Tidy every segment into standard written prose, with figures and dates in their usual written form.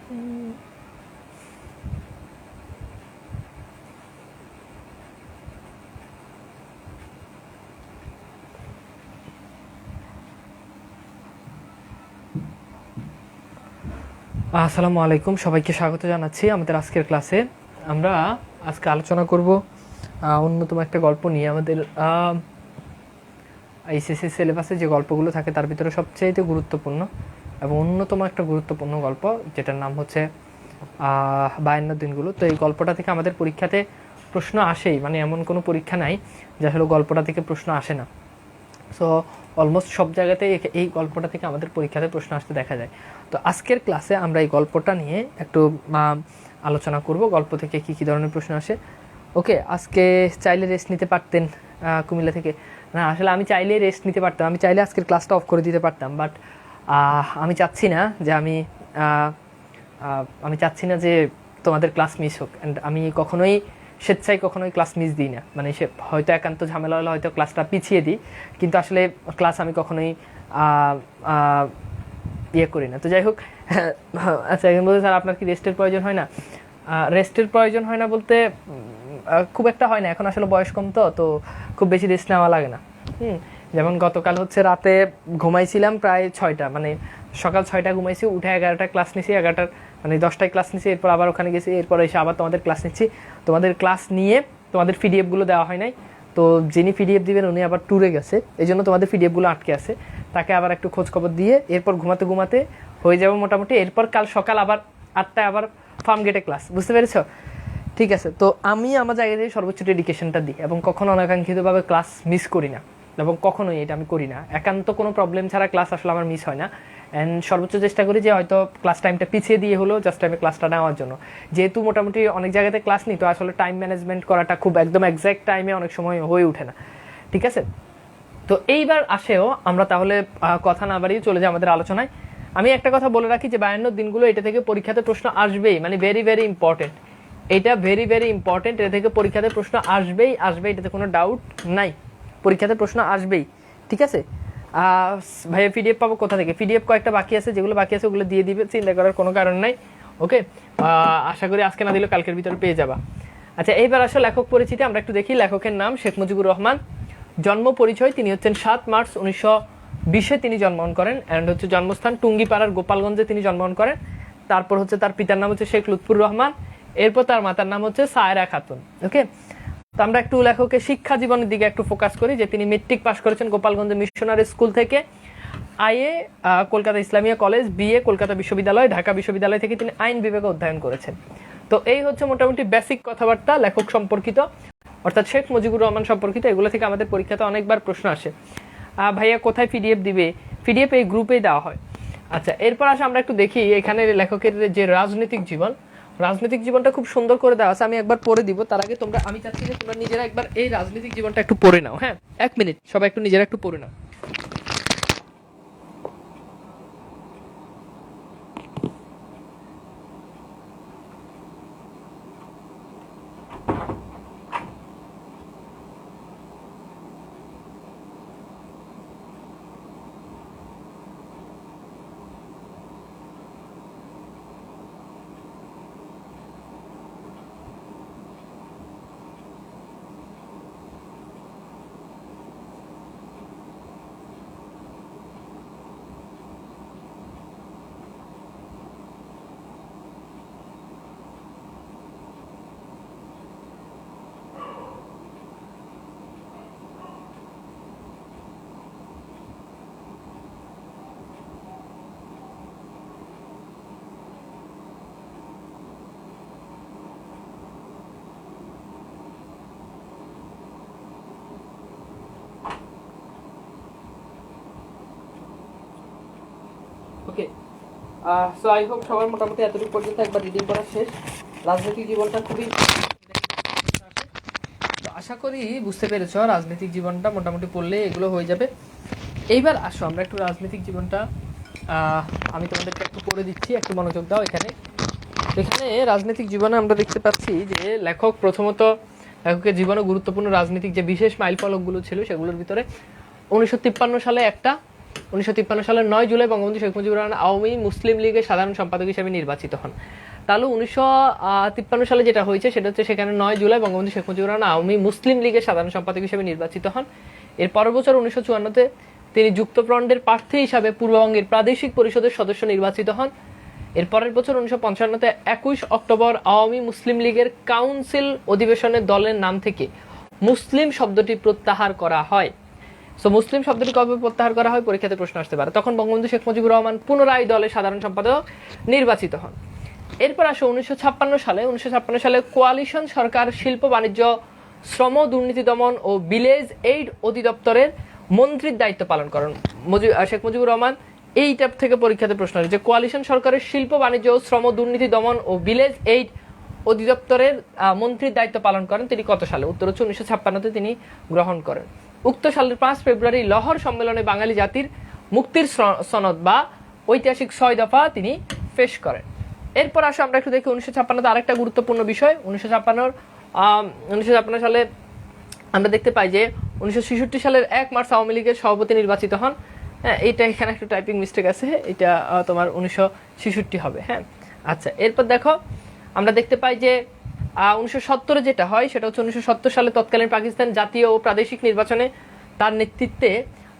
আসসালামু আলাইকুম, সবাইকে স্বাগত জানাচ্ছি আমাদের আজকের ক্লাসে। আমরা আজকে আলোচনা করব অন্যতম একটা গল্প নিয়ে। আমাদের এইচএসসি সিলেবাসে যে গল্পগুলো থাকে তার ভিতরে সবচেয়ে গুরুত্বপূর্ণ এবং অন্যতম একটা গুরুত্বপূর্ণ গল্প, যেটার নাম হচ্ছে 52 দিনগুলো। তো এই গল্পটা থেকে আমাদের পরীক্ষাতে প্রশ্ন আসেই, মানে এমন কোনো পরীক্ষা নাই যে আসলে গল্পটা থেকে প্রশ্ন আসে না। সো অলমোস্ট সব জায়গাতেই এই গল্পটা থেকে আমাদের পরীক্ষাতে প্রশ্ন আসতে দেখা যায়। তো আজকের ক্লাসে আমরা এই গল্পটা নিয়ে একটু আলোচনা করব, গল্প থেকে কী কী ধরনের প্রশ্ন আসে। ওকে, আজকে চাইলে রেস্ট নিতে পারতেন কুমিল্লা থেকে? না, আসলে আমি চাইলে রেস্ট নিতে পারতাম, আমি চাইলে আজকের ক্লাসটা অফ করে দিতে পারতাম, বাট আমি চাচ্ছি না যে আমি চাচ্ছি না যে তোমাদের ক্লাস মিস হোক। অ্যান্ড আমি কখনোই স্বেচ্ছায় কখনোই ক্লাস মিস দিই না, মানে সে হয়তো একান্ত ঝামেলা হলে হয়তো ক্লাসটা পিছিয়ে দিই, কিন্তু আসলে ক্লাস আমি কখনোই ইয়ে করি না। তো যাই হোক, আচ্ছা এখন বলতে স্যার আপনার কি রেস্টের প্রয়োজন হয় না? রেস্টের প্রয়োজন হয় না বলতে খুব একটা হয় না, এখন আসলে বয়স কম, তো খুব বেশি রেস্ট নেওয়া লাগে না। যেমন গতকাল হচ্ছে রাতে ঘুমাইছিলাম প্রায় 6টা, মানে সকাল 6টা ঘুমাইছি, উঠে 11টা ক্লাস নিছি, 11টার মানে 10টায় ক্লাস নিছি, এরপর আবার ওখানে গেছি, এরপর এসে আবার তোমাদের ক্লাস নিচ্ছি। তোমাদের ক্লাস নিয়ে তোমাদের পিডিএফগুলো দেওয়া হয় নাই, তো যিনি পিডিএফ দিবেন উনি আবার ট্যুরে গেছে, এই জন্য তোমাদের পিডিএফগুলো আটকে আছে, তাকে আবার একটু খোঁজ খবর দিয়ে এরপর ঘুমাতে ঘুমাতে হয়ে যাবে মোটামুটি। এরপর কাল সকাল আবার 8টায় আবার ফার্ম গেটে ক্লাস, বুঝতে পেরেছ? ঠিক আছে, তো আমি আমার জায়গা থেকে সর্বোচ্চ ডেডিকেশনটা দিই এবং কখনো অনাকাঙ্ক্ষিতভাবে ক্লাস মিস করি না, এবং কখনোই এটা আমি করি না। একান্ত কোনো প্রবলেম ছাড়া ক্লাস আসলে আমার মিস হয় না। অ্যান্ড সর্বোচ্চ চেষ্টা করি যে হয়তো ক্লাস টাইমটা পিছিয়ে দিয়ে হলো জাস্ট টাইমে ক্লাসটা নেওয়ার জন্য। যেহেতু মোটামুটি অনেক জায়গাতে ক্লাস নিই, তো আসলে টাইম ম্যানেজমেন্ট করাটা খুব একদম এক্স্যাক্ট টাইমে অনেক সময় হয়ে ওঠে না। ঠিক আছে, তো এইবার আসেও আমরা তাহলে কথা না বাড়িয়ে চলে যাই আমাদের আলোচনায়। আমি একটা কথা বলে রাখি যে 52 দিনগুলো এটা থেকে পরীক্ষাতে প্রশ্ন আসবেই, মানে ভেরি ভেরি ইম্পর্টেন্ট, এটা ভেরি ভেরি ইম্পর্টেন্ট। এটা থেকে পরীক্ষাতে প্রশ্ন আসবেই, এটাতে কোনো ডাউট নাই, পরীক্ষাতে প্রশ্ন আসবেই। ঠিক আছে, ভাইয়া পিডিএফ পাবো কোথা থেকে? পিডিএফ কয়েকটা বাকি আছে, যেগুলো বাকি আছে ওগুলো দিয়ে দিবে, চিন্তা করার কোনো কারণ নাই। ওকে, আশা করি আজকে না দিলেও কালকের ভিতরে পেয়ে যাবা। আচ্ছা, এইবার আসলে লেখক পরিচিতি আমরা একটু দেখি। লেখকের নাম শেখ মুজিবুর রহমান। জন্ম পরিচয়, তিনি হচ্ছেন 7 মার্চ 1920-এ তিনি জন্মগ্রহণ করেন। অ্যান্ড হচ্ছে জন্মস্থান টুঙ্গিপাড়ার গোপালগঞ্জে তিনি জন্মগ্রহণ করেন। তারপর হচ্ছে তার পিতার নাম হচ্ছে শেখ লুৎফুর রহমান, এরপর তার মাতার নাম হচ্ছে সায়রা খাতুন। ওকে, তো আমরা একটু লেখকের শিক্ষা জীবনের দিকে একটু ফোকাস করি, যে তিনি মেট্রিক পাস করেছেন গোপালগঞ্জ মিশনারি স্কুল থেকে, IA Kolkata Islamia college, BA Kolkata বিশ্ববিদ্যালয়, ঢাকা বিশ্ববিদ্যালয় থেকে তিনি আইন বিভাগে অধ্যয়ন করেছেন। তো এই হচ্ছে মোটামুটি বেসিক কথাবার্তা লেখক সম্পর্কিত, অর্থাৎ শেখ মুজিবুর রহমান সম্পর্কিত। এগুলো থেকে আমাদের পরীক্ষাতে অনেকবার প্রশ্ন আসে। ভাইয়া কোথায় পিডিএফ দিবে? পিডিএফ এই গ্রুপেই দেওয়া হয়। আচ্ছা, এরপর আসে আমরা একটু দেখি এখানে লেখকের যে রাজনৈতিক জীবনটা খুব সুন্দর করে দেওয়া আছে। আমি একবার পড়ে দিব, তার আগে আমি চাচ্ছি যে তোমরা নিজেরা একবার এই রাজনৈতিক জীবনটা একটু পড়ে নাও। হ্যাঁ, 1 মিনিট সবাই একটু নিজেরা একটু পড়ে নাও। ওকে, সো আই হোপ সবার মোটামুটি এতটুকু পর্যন্ত একবার রিডিং করা শেষ। রাজনৈতিক জীবনটা খুবই, তো আশা করি বুঝতে পেরেছ রাজনৈতিক জীবনটা মোটামুটি পড়লে এগুলো হয়ে যাবে। এইবার আসো আমরা একটু রাজনৈতিক জীবনটা আমি তোমাদেরকে একটু পড়ে দিচ্ছি, একটু মনোযোগ দাও। এখানে রাজনৈতিক জীবনে আমরা দেখতে পাচ্ছি যে লেখকের জীবনে গুরুত্বপূর্ণ রাজনৈতিক যে বিশেষ মাইল ফলকগুলো ছিল সেগুলোর ভিতরে 1953 সালে একটা, 1953 সালের 9 জুলাই বঙ্গবন্ধু শেখ মুজিবুর রহমান আওয়ামী মুসলিম লীগের সাধারণ সম্পাদক হিসেবে নির্বাচিত হন। তাহলে 1953 সালে যেটা হয়েছে সেটা হচ্ছে সেখানে 9 জুলাই বঙ্গবন্ধু শেখ মুজিবুর রহমান আওয়ামী মুসলিম লীগের সাধারণ সম্পাদক হিসেবে নির্বাচিত হন। এর পরের বছর 1954-তে তিনি যুক্তফ্রন্টের প্রার্থী হিসাবে পূর্ববঙ্গের প্রাদেশিক পরিষদের সদস্য নির্বাচিত হন। এর পরের বছর 1955-তে 21 অক্টোবর আওয়ামী মুসলিম লীগের কাউন্সিল অধিবেশনে দলের নাম থেকে মুসলিম শব্দটি প্রত্যাহার করা হয়। সো মুসলিম শব্দটি কবে প্রত্যাহার করা হয় পরীক্ষাতে প্রশ্ন আসতে পারে। তখন বঙ্গবন্ধু শেখ মুজিবুর রহমান পুনরায় দলের সাধারণ সম্পাদক নির্বাচিত হন। এরপর আসে 1956 সালে কোয়ালিশন সরকার শিল্প বাণিজ্য শ্রম দুর্নীতি দমন ও ভিলেজ এইড অধিদপ্তরের মন্ত্রীর দায়িত্ব পালন করেন শেখ মুজিবুর রহমান। এইটা থেকে পরীক্ষাতে প্রশ্ন আসে যে কোয়ালিশন সরকারের শিল্প বাণিজ্য ও শ্রম দুর্নীতি দমন ও ভিলেজ এইড অধিদপ্তরের মন্ত্রীর দায়িত্ব পালন করেন তিনি কত সালে? উত্তর হচ্ছে 1956-তে তিনি গ্রহণ করেন। উক্ত সালের 5 ফেব্রুয়ারি লাহোর সম্মেলনে বাঙালি জাতির মুক্তির সনদ বা ঐতিহাসিক 6 দফা তিনি পেশ করেন। এরপর আসো আমরা একটু দেখি 1956-তে আরেকটা গুরুত্বপূর্ণ বিষয়। 1956 সালে আমরা দেখতে পাই যে 1966 সালের 1 মার্চ আওয়ামী লীগের সভাপতি নির্বাচিত হন। হ্যাঁ, এইটা এখানে একটু টাইপিং মিস্টেক আছে, এটা তোমার 1966 হবে। হ্যাঁ, আচ্ছা, এরপর দেখো আমরা দেখতে পাই যে 1970 যেটা হয় সেটা হচ্ছে 1970 সালে তৎকালীন পাকিস্তান জাতীয় ও প্রাদেশিক নির্বাচনে তার নেতৃত্বে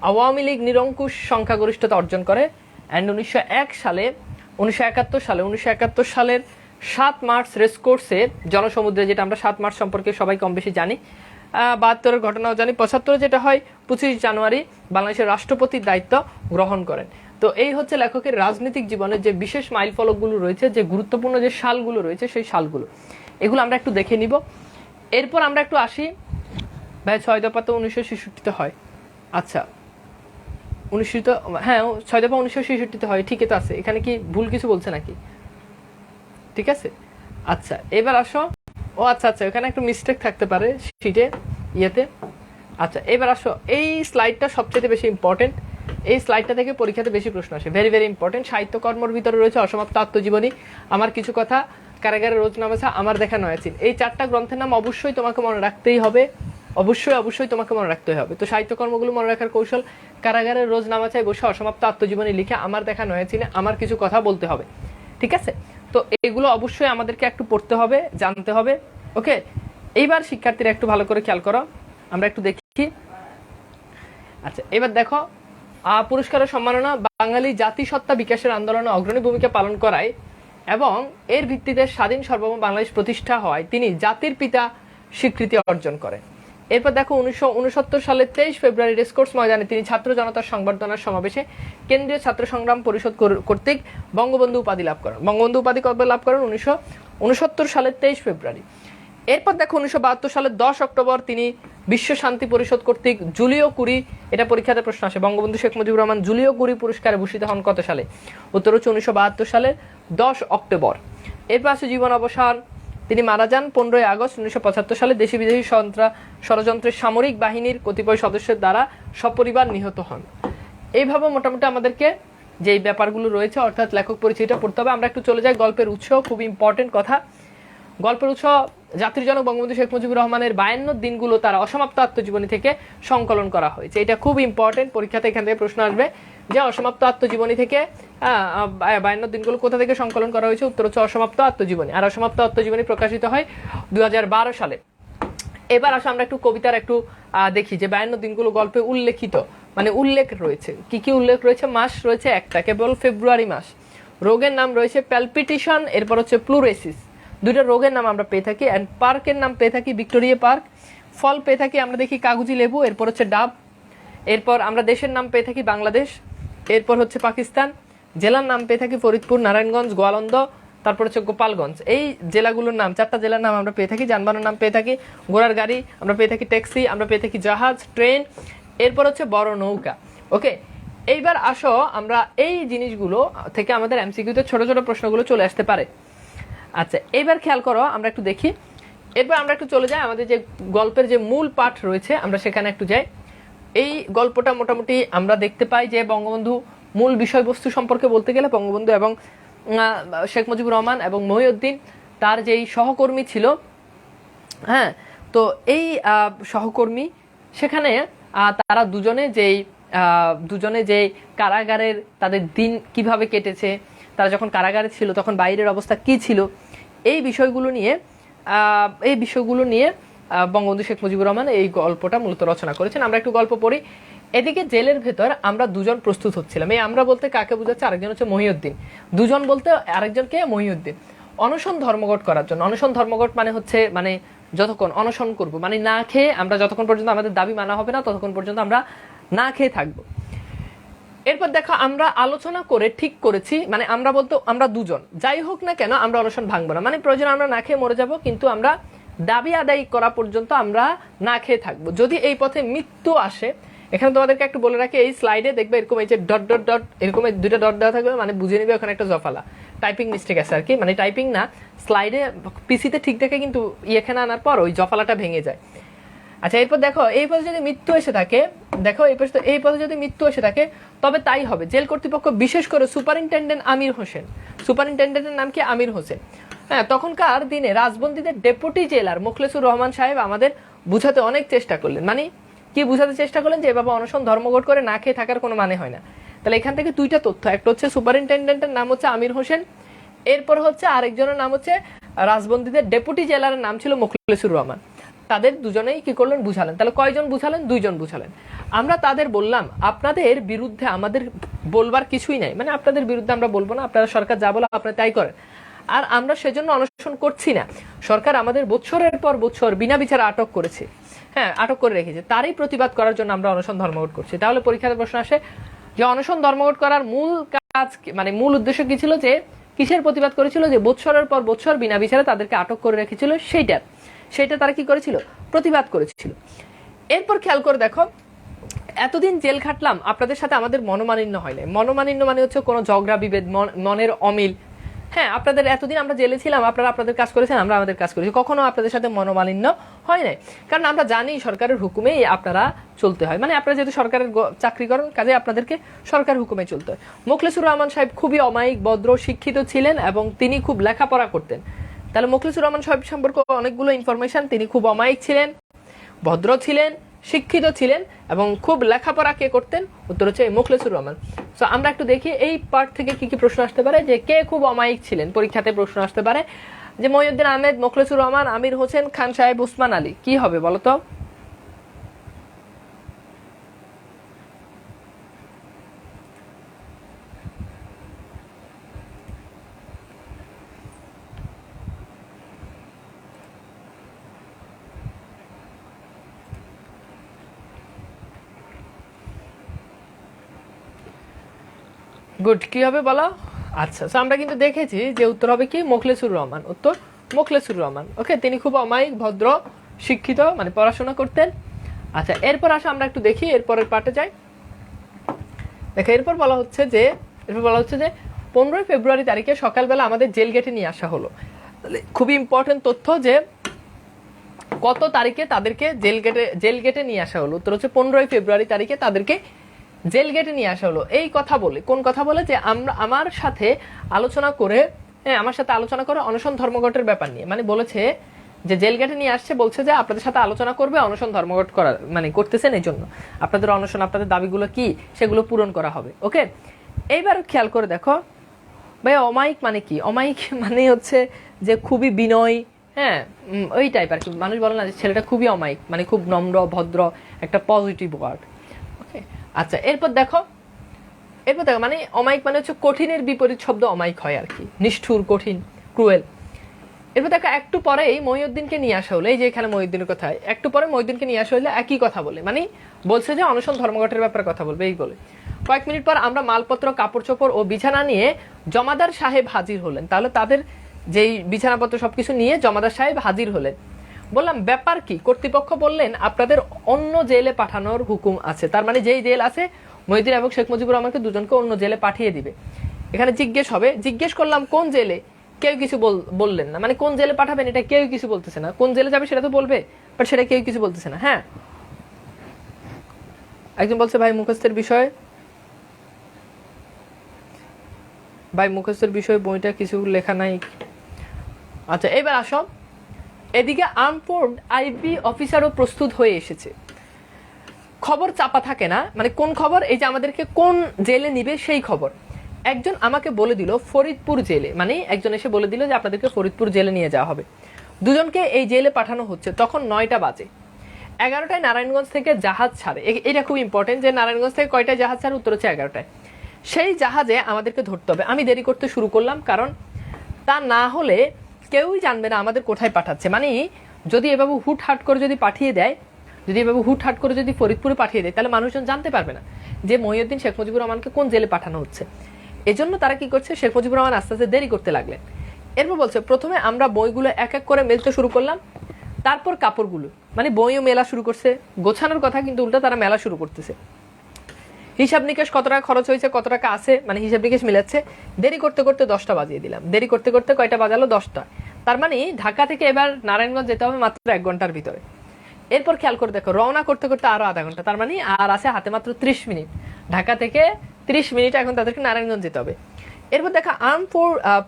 আওয়ামী লীগ নিরঙ্কুশ সংখ্যাগরিষ্ঠতা অর্জন করে। অ্যান্ড 1971 সালের 7 মার্চ রেসকোর্সে জনসমুদ্রে, যেটা আমরা 7 মার্চ সম্পর্কে সবাই কম বেশি জানি, 72-এর ঘটনাও জানি। 75 যেটা হয় 25 জানুয়ারি বাংলাদেশের রাষ্ট্রপতির দায়িত্ব গ্রহণ করেন। তো এই হচ্ছে লেখকের রাজনৈতিক জীবনের যে বিশেষ মাইল ফলকগুলো রয়েছে, যে গুরুত্বপূর্ণ যে সালগুলো রয়েছে সেই সালগুলো, এগুলো আমরা একটু দেখে নিব। এরপর আমরা একটু আসি, ভাই 6 দফা তো 1966-তে হয়। আচ্ছা, 6 দফা 1966-তে হয়, ঠিকই তো আছে। এখানে কি ভুল কিছু বলছে নাকি? ঠিক আছে, আচ্ছা এবার আসো। আচ্ছা, এখানে একটু মিস্টেক থাকতে পারে শিটে, ইয়েতে। আচ্ছা, এবার আসো, এই স্লাইডটা সবচেয়ে বেশি ইম্পর্টেন্ট। এই স্লাইডটা থেকে পরীক্ষাতে বেশি প্রশ্ন আসে, ভেরি ভেরি ইম্পর্টেন্ট। সাহিত্যকর্মের ভিতরে রয়েছে অসমাপ্ত আত্মজীবনী, আমার কিছু কথা, কারাগারের রোজনামা, আমার দেখা নয়াচিন। এই 4টা গ্রন্থের নাম অবশ্যই তোমাকে মনে রাখতেই হবে, অবশ্যই তোমাকে মনে রাখতে হবে। তো সাহিত্যকর্মগুলো মনে রাখার কৌশল: কারাগারের রোজনামা চাই বসে অসমাপ্ত আত্মজীবনী লিখে আমার দেখা নয়াচিনে আমার কিছু কথা বলতে হবে। ঠিক আছে, তো এগুলো অবশ্যই আমাদেরকে একটু পড়তে হবে, জানতে হবে। ওকে, এইবার শিক্ষার্থীরা একটু ভালো করে খেয়াল করো, আমরা একটু দেখি। আচ্ছা, এবার দেখো, পুরস্কার ও সম্মাননা বাঙালি জাতিসত্তা বিকাশের আন্দোলনে অগ্রণী ভূমিকা পালন করায় এবং এর ভিত্তিতে স্বাধীন সার্বভৌম বাংলাদেশ প্রতিষ্ঠা হওয়ায় তিনি জাতির পিতা স্বীকৃতি অর্জন করেন। এরপর দেখো 1969 সালের 23 ফেব্রুয়ারি রেসকোর্স ময়দানে তিনি ছাত্র জনতার সংবর্ধনার সমাবেশে কেন্দ্রীয় ছাত্র সংগ্রাম পরিষদ কর্তৃক বঙ্গবন্ধু উপাধি লাভ করেন। বঙ্গবন্ধু উপাধি কবে লাভ করেন? 1969 সালের 23 ফেব্রুয়ারি। এরপর দেখো 1972 সালের 10 অক্টোবর তিনি বিশ্ব শান্তি পরিষদ কর্তৃক জুলিও কুরি, এটা পরীক্ষাতে প্রশ্ন আসে, বঙ্গবন্ধু শেখ মুজিবুর রহমান জুলিও কুরি পুরস্কারে ভূষিত হন কত সালে? উত্তর হচ্ছে 1972 সালের 10 অক্টোবর। এরপর আছে জীবন অবসান, তিনি মারা যান 15 আগস্ট 1975 সালে দেশি বিদেশি ষড়যন্ত্রের সামরিক বাহিনীর কতিপয় সদস্যের দ্বারা সপরিবার নিহত হন। এইভাবে মোটামুটি আমাদেরকে যেই ব্যাপারগুলো রয়েছে অর্থাৎ লেখক পরিচয়টা পড়তে হবে। আমরা একটু চলে যাই গল্পের উৎস, খুব ইম্পর্টেন্ট কথা। গল্পের উৎস জাতির জনক বঙ্গবন্ধু শেখ মুজিবুর রহমানের 52 দিনগুলো তার অসমাপ্ত আত্মজীবনী থেকে সংকলন করা হয়েছে। এটা খুব ইম্পর্টেন্ট, পরীক্ষাতে এখান থেকে প্রশ্ন আসবে যে অসমাপ্ত আত্মজীবনী থেকে 52 দিনগুলো কোথা থেকে সংকলন করা হয়েছে? উত্তর হচ্ছে অসমাপ্ত আত্মজীবনী। আর অসমাপ্ত আত্মজীবনী প্রকাশিত হয় 2012 সালে। এবার আসলে আমরা একটু কবিতার একটু দেখি যে 52 দিনগুলো গল্পে উল্লেখিত, মানে উল্লেখ রয়েছে। কি কি উল্লেখ রয়েছে? মাস রয়েছে একটা, কেবল ফেব্রুয়ারি মাস। রোগের নাম রয়েছে প্যালপিটেশন, এরপর হচ্ছে প্লুরেসিস, দুইটা রোগের নাম আমরা পেয়ে থাকি। অ্যান্ড পার্কের নাম পেয়ে থাকি ভিক্টোরিয়া পার্ক। ফল পেয়ে থাকি আমরা দেখি কাগজি লেবু, এরপর হচ্ছে ডাব। এরপর আমরা দেশের নাম পেয়ে থাকি বাংলাদেশ, এরপর হচ্ছে পাকিস্তান। জেলার নাম পেয়ে থাকি ফরিদপুর, নারায়ণগঞ্জ, গোয়ালন্দ, তারপর হচ্ছে গোপালগঞ্জ। এই জেলাগুলোর নাম, 4টা জেলার নাম আমরা পেয়ে থাকি। যানবাহনের নাম পেয়ে থাকি ঘোড়ার গাড়ি, আমরা পেয়ে থাকি ট্যাক্সি, আমরা পেয়ে থাকি জাহাজ, ট্রেন, এরপর হচ্ছে বড় নৌকা। ওকে, এইবার আসো আমরা এই জিনিসগুলো থেকে আমাদের এমসিকিউতে ছোট ছোট প্রশ্নগুলো চলে আসতে পারে। আচ্ছা, এবার খেয়াল করো, আমরা একটু দেখি। এরপর আমরা একটু চলে যাই আমাদের যে গল্পের যে মূল পাঠ রয়েছে, আমরা সেখানে একটু যাই। এই গল্পটা মোটামুটি আমরা দেখতে পাই যে বঙ্গবন্ধু মূল বিষয়বস্তু সম্পর্কে বলতে গেলে বঙ্গবন্ধু এবং শেখ মুজিবুর রহমান এবং মহিউদ্দিন তার যেই সহকর্মী ছিল, হ্যাঁ, তো এই সহকর্মী সেখানে তারা দুজনে যেই দুজনে যে কারাগারের তাদের দিন কিভাবে কেটেছে, তারা যখন কারাগারে ছিল তখন বাইরের অবস্থা কি ছিল, এই বিষয়গুলো নিয়ে বঙ্গবন্ধু শেখ মুজিবুর রহমান এই গল্পটা মূলত রচনা করেছেন। আমরা একটু গল্প পড়ি। এদিকে জেলের ভেতর আমরা দুজন প্রস্তুত হচ্ছিলাম। এই আমরা বলতে কাকে বোঝাচ্ছে? আরেকজন হচ্ছে মহিউদ্দিন। দুজন বলতে আরেকজনকে মহিউদ্দিন। অনশন ধর্মঘট করার জন্য। অনশন ধর্মঘট মানে হচ্ছে মানে যতক্ষণ অনশন করব, মানে না খেয়ে আমরা যতক্ষণ পর্যন্ত আমাদের দাবি মানা হবে না ততক্ষণ পর্যন্ত আমরা না খেয়ে থাকবো। এরপর দেখো আমরা আলোচনা করে ঠিক করেছি, মানে আমরা বলতো আমরা দুজন, যাই হোক না কেন আমরা অনশন ভাঙবো না, মানে প্রয়োজন আমরা না খেয়ে মরে যাব, কিন্তু আমরা দাবি আদায় করা পর্যন্ত আমরা না খেয়ে থাকবো। যদি এই পথে মৃত্যু আসে, এখানে তোমাদেরকে একটু বলে রাখি, এই স্লাইডে দেখবে এরকম এই যে ডট ডট ডট এরকম দুইটা ডট দেওয়া থাকবে, মানে বুঝে নিবে ওখানে একটা জফালা, টাইপিং মিস্টেক আছে আর কি, মানে টাইপিং না, স্লাইডে পিসিতে ঠিক দেখে কিন্তু এখানে আনার পর ওই জফালাটা ভেঙে যায়। আচ্ছা, এরপর দেখো এই পথে যদি মৃত্যু এসে থাকে, দেখো এই পথে যদি মৃত্যু এসে থাকে তবে তাই হবে। জেল কর্তৃপক্ষ বিশেষ করে সুপারিনটেন্ডেন্ট আমির হোসেন, সুপারিনটেন্ডেন্টের নাম কি? আমির হোসেন। হ্যাঁ, তখনকার দিনে রাজবন্দীদের ডেপুটি জেলার মোখলেসুর রহমান সাহেব আমাদের বুঝাতে অনেক চেষ্টা করলেন। মানে কি বুঝাতে চেষ্টা করলেন? যে এভাবে অনশন ধর্মঘট করে না খেয়ে থাকার কোনো মানে হয় না। তাহলে এখান থেকে দুইটা তথ্য, একটা হচ্ছে সুপারিনটেন্ডেন্টের নাম হচ্ছে আমির হোসেন, এরপর হচ্ছে আরেকজনের নাম হচ্ছে রাজবন্দীদের ডেপুটি জেলার নাম ছিল মোখলেসুর রহমান। তাদের দুজনেই কি করলেন? বুঝালেন। তাহলে কয়জন বুঝালেন? দুইজন বুঝালেন। আমরা তাদের বললাম আপনাদের বিরুদ্ধে আমাদের বলবার কিছুই নাই, মানে আপনাদের বিরুদ্ধে আমরা বলবো না, আপনারা সরকার যা বলে আপনারা তাই করেন, আর আমরা সেজন্য অনশন করছি না। সরকার আমাদের বছরের পর বছর বিনা বিচারে আটক করেছে, হ্যাঁ আটক করে রেখেছে, তারই প্রতিবাদ করার জন্য আমরা অনশন ধর্মঘট করছি। তাহলে পরীক্ষাতে প্রশ্ন আসে যে অনশন ধর্মঘট করার মূল কাজ মানে মূল উদ্দেশ্য কি ছিল? যে কিসের প্রতিবাদ করেছিল? যে বছরের পর বছর বিনা বিচারে তাদেরকে আটক করে রেখেছিল, সেইটা তারা কি করেছিল? প্রতিবাদ করেছিল। এরপর খেয়াল করে দেখো, এতদিন জেল খাটলাম, আপনাদের সাথে আমাদের মনোমালিন্য হয় না। মনোমালিন্য মানে হচ্ছে কোনো ঝগড়া বিভেদ, মনের অমিল। হ্যাঁ, আপনাদের এতদিন আমরা জেলে ছিলাম, আপনারা আপনাদের কাজ করেছেন, আমরা আমাদের কাজ করেছি, কখনো আপনাদের সাথে মনোমালিন্য হয় নাই। কারণ আমরা জানি সরকারের হুকুমেই আপনারা চলতে হয়, মানে আপনারা যেহেতু সরকারের চাকরি করেন, কাজে আপনাদেরকে সরকারের হুকুমে চলতে হয়। মোখলেসুর রহমান সাহেব খুবই অমায়িক, ভদ্র, শিক্ষিত ছিলেন এবং তিনি খুব লেখাপড়া করতেন। তাহলে মোখলেসুর রহমান সাহেব সম্পর্কে অনেকগুলো ইনফরমেশন, তিনি খুব অমায়িক ছিলেন, ভদ্র ছিলেন, শিক্ষিত ছিলেন এবং খুব লেখাপড়া কে করতেন? উত্তর হচ্ছে মোখলেসুর রহমান। সো আমরা একটু দেখি এই পার্ট থেকে কি কি প্রশ্ন আসতে পারে, যে কে খুব অমায়িক ছিলেন। পরীক্ষাতে প্রশ্ন আসতে পারে যে মহিউদ্দিন আহমেদ, মোখলেসুর রহমান, আমির হোসেন, খান সাহেব, উসমান আলী। কি হবে বলো তো? গুড, কি হবে বলো? আচ্ছা, আমরা কিন্তু দেখেছি যে উত্তর হবে কি? মোখলেসুর রহমান। উত্তর মোখলেসুর রহমান। ওকে, তিনি খুব অমায়িক, ভদ্র, শিক্ষিত, মানে পড়াশোনা করতেন। আচ্ছা, এরপর আসো আমরা একটু দেখি, এরপরের পার্টে যাই। দেখো এরপর বলা হচ্ছে যে 15ই ফেব্রুয়ারি তারিখে সকালবেলা আমাদের জেল গেটে নিয়ে আসা হলো। খুবই ইম্পর্টেন্ট তথ্য যে কত তারিখে তাদেরকে জেল গেটে নিয়ে আসা হলো। উত্তর হচ্ছে 15ই ফেব্রুয়ারি তারিখে তাদেরকে জেল গেটে নিয়ে আসা হলো। এই কথা বলে, কোন কথা বলে? যে আমার সাথে আলোচনা করে অনশন ধর্মঘটের ব্যাপার নিয়ে, মানে বলেছে যে জেল গেটে নিয়ে আসছে, বলছে যে আপনাদের সাথে আলোচনা করবে, অনশন ধর্মঘট করার মানে করতেছেন, এই জন্য আপনাদের অনশন, আপনাদের দাবিগুলো কি সেগুলো পূরণ করা হবে। ওকে, এইবার খেয়াল করে দেখো ভাই, অমায়িক মানে কি? অমায়িক মানে হচ্ছে যে খুবই বিনয়, হ্যাঁ ওই টাইপ আর কি। মানুষ বলে না যে ছেলেটা খুবই অমায়িক, মানে খুব নম্র, ভদ্র, একটা পজিটিভ ওয়ার্ড। ওকে, আচ্ছা, এরপর দেখো মানে অমায়িক মানে হচ্ছে কঠিনের বিপরীত শব্দ অমায়িক হয় আর কি, নিষ্ঠুর, কঠিন, ক্রুয়েল। এরপর দেখো একটু পরেই মহিউদ্দিনকে নিয়ে আসা হলো, এই যে এখানে মহিউদ্দিনের কথা, একটু পরে মহিউদ্দিনকে নিয়ে আসা হলে একই কথা বলে, মানে বলছে যে অনশন ধর্মঘটের ব্যাপারে কথা বলবে, এই বলে। কয়েক মিনিট পর আমরা মালপত্র, কাপড় চোপড় ও বিছানা নিয়ে জমাদার সাহেব হাজির হলেন। তাহলে তাদের যেই বিছানাপত্র সবকিছু নিয়ে জমাদার সাহেব হাজির হলেন। বললাম ব্যাপার কি? কর্তৃপক্ষ বললেন আপনাদের অন্য জেলে পাঠানোর হুকুম আছে। তার মানে যেই জেল আছে, মহিউদ্দিন এবং শেখ মুজিবুর রহমানকে দুজনকে অন্য জেলে পাঠিয়ে দিবে। এখানে জিজ্ঞেস করলাম কোন জেলে? কেউ কিছু বললেন না, মানে কোন জেলে পাঠাবেন এটা কেউ কিছু বলতেছে না। কোন জেলে যাবে সেটা তো বলবে, বাট সেটা কেউ কিছু বলতেছে না। হ্যাঁ, একজন বলছে ভাই মুখস্থের বিষয় বইটা কিছু লেখা নাই। আচ্ছা, এবার আসো, এদিকে আর্মফোর্ড আইবি অফিসারও প্রস্তুত হয়ে এসেছে। খবর চাপা থাকে না, মানে কোন খবর, এই যে আমাদেরকে কোন জেলে নিবে সেই খবর। একজন আমাকে বলে দিল ফরিদপুর জেলে, মানে একজন এসে বলে দিল যে আপনাদেরকে ফরিদপুর জেলে নিয়ে যাওয়া হবে, দুজনকে এই জেলে পাঠানো হচ্ছে। তখন 9টা বাজে, 11টায় নারায়ণগঞ্জ থেকে জাহাজ ছাড়ে। এটা খুব ইম্পর্টেন্ট যে নারায়ণগঞ্জ থেকে কয়টায় জাহাজ ছাড়ে, উত্তর হচ্ছে 11টায়। সেই জাহাজে আমাদেরকে ধরতে হবে। আমি দেরি করতে শুরু করলাম, কারণ তা না হলে কেউই জানবে না আমাদের কোথায় পাঠাচ্ছে। মানে যদি এভাবে হুটহাট করে যদি পাঠিয়ে দেয়, যদি এভাবে হুটহাট করে যদি ফরিদপুরে পাঠিয়ে দেয়, তাহলে মানুষজন জানতে পারবে না যে মহিউদ্দিন শেখ মুজিবুর রহমানকে কোন জেলে পাঠানো হচ্ছে। এজন্য তারা কি করছে, শেখ মুজিবুর রহমান আস্তে আস্তে দেরি করতে লাগলেন। এরপর বলছে প্রথমে আমরা বইগুলো এক এক করে মেলতে শুরু করলাম, তারপর কাপড়গুলো, মানে বইও মেলা শুরু করছে, গোছানোর কথা কিন্তু উল্টা তারা মেলা শুরু করতেছে। হিসাব নিকেশ কত টাকা খরচ হয়েছে, কত টাকা আছে, মানে হিসাব নিকেশ মিলাচ্ছে। দেরি করতে করতে 10টা বাজিয়ে দিলাম। দেরি করতে করতে কয়টা বাজালো, 10টা। তার মানে ঢাকা থেকে এবার নারায়ণগঞ্জ যেতে হবে মাত্র 1 ঘন্টার ভিতরে। এরপর খেয়াল করে দেখো, রওনা করতে করতে আরো আধা ঘন্টা, তার মানে আর আছে হাতে মাত্র 30 মিনিট। ঢাকা থেকে 30 মিনিট এখন তাদেরকে নারায়ণগঞ্জ যেতে হবে। এরপর দেখা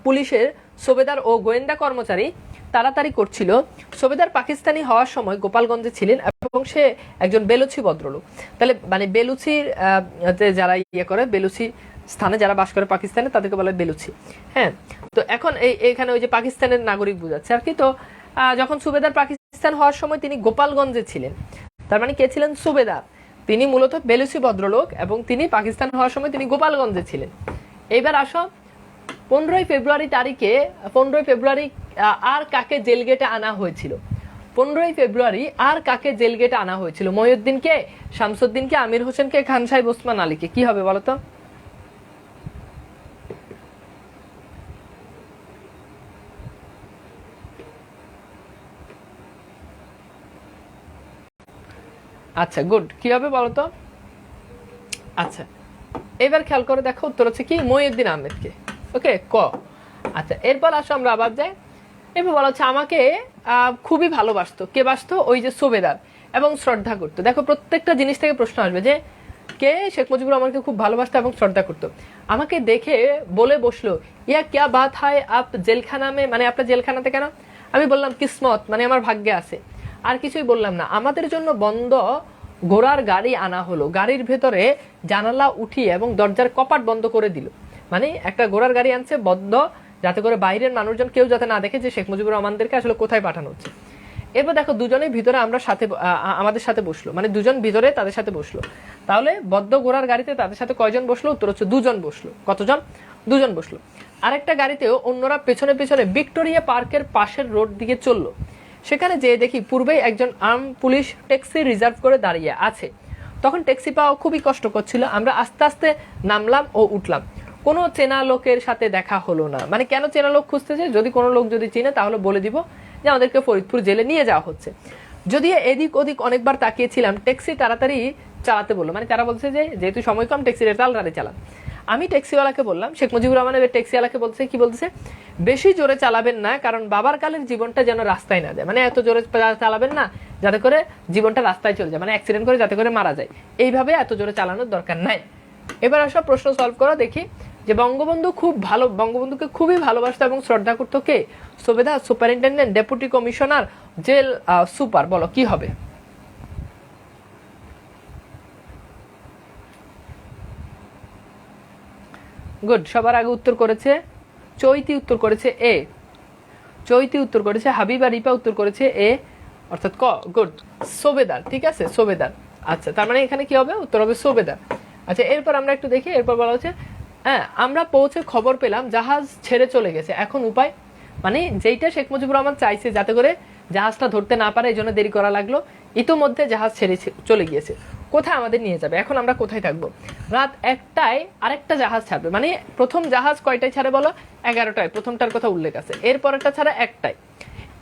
পুলিশের সুবেদার ও গোয়েন্দা কর্মচারী তাড়াতাড়ি করছিল। সুবেদার পাকিস্তানি হওয়ার সময় গোপালগঞ্জে ছিলেন এবং সে একজন বেলুচি ভদ্রলোক। তাহলে মানে বেলুচির যারা ইয়ে করে, বেলুচি স্থানে যারা বাস করে পাকিস্তানে, তাদেরকে বলে বেলুচি। হ্যাঁ, তো এখন এখানে ওই যে পাকিস্তানের নাগরিক বোঝাচ্ছে আর কি। তো যখন সুবেদার পাকিস্তান হওয়ার সময় তিনি গোপালগঞ্জে ছিলেন, তার মানে কে ছিলেন, সুবেদার। তিনি মূলত বেলুচি ভদ্রলোক এবং তিনি পাকিস্তান হওয়ার সময় তিনি গোপালগঞ্জে ছিলেন। এইবার আসো 15ই ফেব্রুয়ারি তারিখে, 15ই ফেব্রুয়ারি আর কাকে জেলগেটে আনা হয়েছিল? 15ই ফেব্রুয়ারি আর কাকে জেলগেটে আনা হয়েছিল? মহিউদ্দিনকে, শামসুদ্দিনকে, আমির হোসেনকে, খান সাহেব ওসমান আলীকে। কি হবে বলো তো? আচ্ছা গুড, কি হবে বলো তো? আচ্ছা এবার খেয়াল করে দেখো, উত্তর হচ্ছে কি, মহিউদ্দিন আহমেদকে। ওকে, ক। আচ্ছা এরপর আসো আমরা আবার যাই। এবার বলা হচ্ছে আমাকে খুবই ভালোবাসতো। কে বাসতো? ওই যে সুবেদার, এবং শ্রদ্ধা করতো। দেখো প্রত্যেকটা জিনিস থেকে প্রশ্ন আসবে যে কে শেখ মুজিবুর রহমানকে খুব ভালোবাসতো এবং শ্রদ্ধা করতো। আমাকে দেখে বলে বসলো, ইয়া ক্যা বাত হয় আপ জেলখানা মে, মানে আপনার জেলখানাতে কেন? আমি বললাম কিসমত, মানে আমার ভাগ্যে আছে। আর কিছুই বললাম না। আমাদের জন্য বন্ধ ঘোড়ার গাড়ি আনা হলো, গাড়ির ভেতরে জানালা উঠিয়ে এবং দরজার কপাট বন্ধ করে দিল। মানে একটা ঘোড়ার গাড়ি আনছে বন্ধ, যাতে করে বাইরের মানুষজন কেউ যাতে না দেখে যে শেখ মুজিবুর রহমানদেরকে আসলে কোথায় পাঠানো হচ্ছে। এরপর দেখো দুজনের ভিতরে আমরা সাথে আমাদের সাথে বসলো, মানে দুজন ভিতরে তাদের সাথে বসলো। তাহলে বদ্ধ ঘোড়ার গাড়িতে তাদের সাথে কয়জন বসলো? উত্তর হচ্ছে 2জন বসলো। কতজন? 2জন বসলো। আরেকটা গাড়িতেও অন্যরা পেছনে পেছনে ভিক্টোরিয়া পার্কের পাশের রোড দিকে চললো। সেখানে যেয়ে দেখি পূর্বেই একজন আর্ম পুলিশ ট্যাক্সি রিজার্ভ করে দাঁড়িয়ে আছে। তখন ট্যাক্সি পাওয়া খুবই কষ্টকর ছিল। আমরা আস্তে আস্তে নামলাম ও উঠলাম। কোনো চেনা লোকের সাথে দেখা হলো না। মানে কেন চেনা লোক খুঁজতেছে? যদি কোনো লোক যদি চিনে তাহলে বলে দিব যে আমাদেরকে ফরিদপুর জেলে নিয়ে যাওয়া হচ্ছে। যদি এদিক ওদিক অনেকবার তাকিয়েছিলাম, ট্যাক্সি তাড়াতাড়ি চালাতে বললো। মানে তারা বলছে যে যেহেতু সময় কম, ট্যাক্সিটা তাড়াতাড়ি চালান। আমি ট্যাক্সিওয়ালাকে বললাম, শেখ মুজিবুর রহমানের ট্যাক্সিওয়ালাকে বলছে, কি বলতেছে, বেশি জোরে চালাবেন না, কারণ বাবার কালের জীবনটা যেন রাস্তায় না যায়। মানে এত জোরে চালাবেন না যাতে করে জীবনটা রাস্তায় চলে যায়, মানে অ্যাক্সিডেন্ট করে যাতে করে মারা যায়। এইভাবে এত জোরে চালানোর দরকার নাই। এবার আসো প্রশ্ন সলভ করো দেখি যে বঙ্গবন্ধুকে খুবই ভালোবাসতো এবং শ্রদ্ধা করতো কে? সুবেদার, superintendent, deputy commissioner, jail super. বলো কি হবে? গুড, সবার আগে উত্তর করেছে চৈতি, উত্তর করেছে এ। চৈতি উত্তর করেছে, হাবিবা রিপা উত্তর করেছে এ, অর্থাৎ ক। গুড, সুবেদার। ঠিক আছে, সুবেদার। আচ্ছা তার মানে এখানে কি হবে? উত্তর হবে সুবেদার। আচ্ছা এরপর আমরা একটু দেখি। এরপর বলা হচ্ছে হ্যাঁ, আমরা পৌঁছে খবর পেলাম জাহাজ ছেড়ে চলে গেছে। এখন উপায়? মানে যেইটা শেখ মুজিবুর রহমান চাইছে যাতে করে জাহাজটা ধরতে না পারে, এই জন্য দেরি করা লাগলো। ইতোমধ্যে জাহাজ ছেড়ে চলে গিয়েছে। কোথায় আমাদের নিয়ে যাবে? এখন আমরা কোথায় থাকবো? রাত 1টায় আরেকটা জাহাজ ছাড়বে। মানে প্রথম জাহাজ কয়টায় ছাড়ে বলো? 11টায়, প্রথমটার কথা উল্লেখ আছে। এরপরটা ছাড়া 1টায়।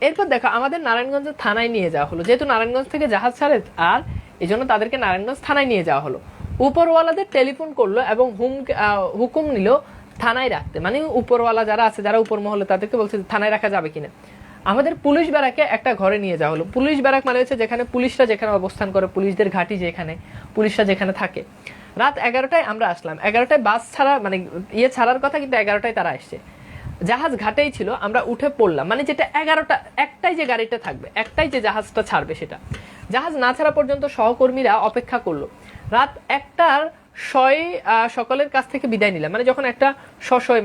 এরপর দেখো আমাদের নারায়ণগঞ্জের থানায় নিয়ে যাওয়া হলো। যেহেতু নারায়ণগঞ্জ থেকে জাহাজ ছাড়ে, আর এই জন্য তাদেরকে নারায়ণগঞ্জ থানায় নিয়ে যাওয়া হলো। উপরওয়ালাদের টেলিফোন করলো এবং হুকুম নিল থানায় রাখতে। মানে উপরওয়ালা যারা আছে, যারা উপর মহলে, তাদেরকে বলছে থানায় রাখা যাবে কিনা। আমাদের পুলিশ ব্যারাকে একটা ঘরে নিয়ে যাওয়া হলো। পুলিশ ব্যারাক মানে হচ্ছে যেখানে পুলিশরা যেখানে অবস্থান করে, পুলিশদের ঘাঁটি যেখানে, পুলিশরা যেখানে থাকে। রাত 11টায় আমরা আসলাম। 11টায় বাস ছাড়া, মানে ছাড়ার কথা, কিন্তু 11টায় তারা আসছে। জাহাজ ঘাটেই ছিল, আমরা উঠে পড়লাম। মানে যেটা 1টায় যে গাড়িটা থাকবে, 1টায় যে জাহাজটা ছাড়বে সেটা। জাহাজ না ছাড়া পর্যন্ত সহকর্মীরা অপেক্ষা করলো। রাত 1টার সকলের কাছ থেকে বিদায় নিলাম, মানে যখন একটা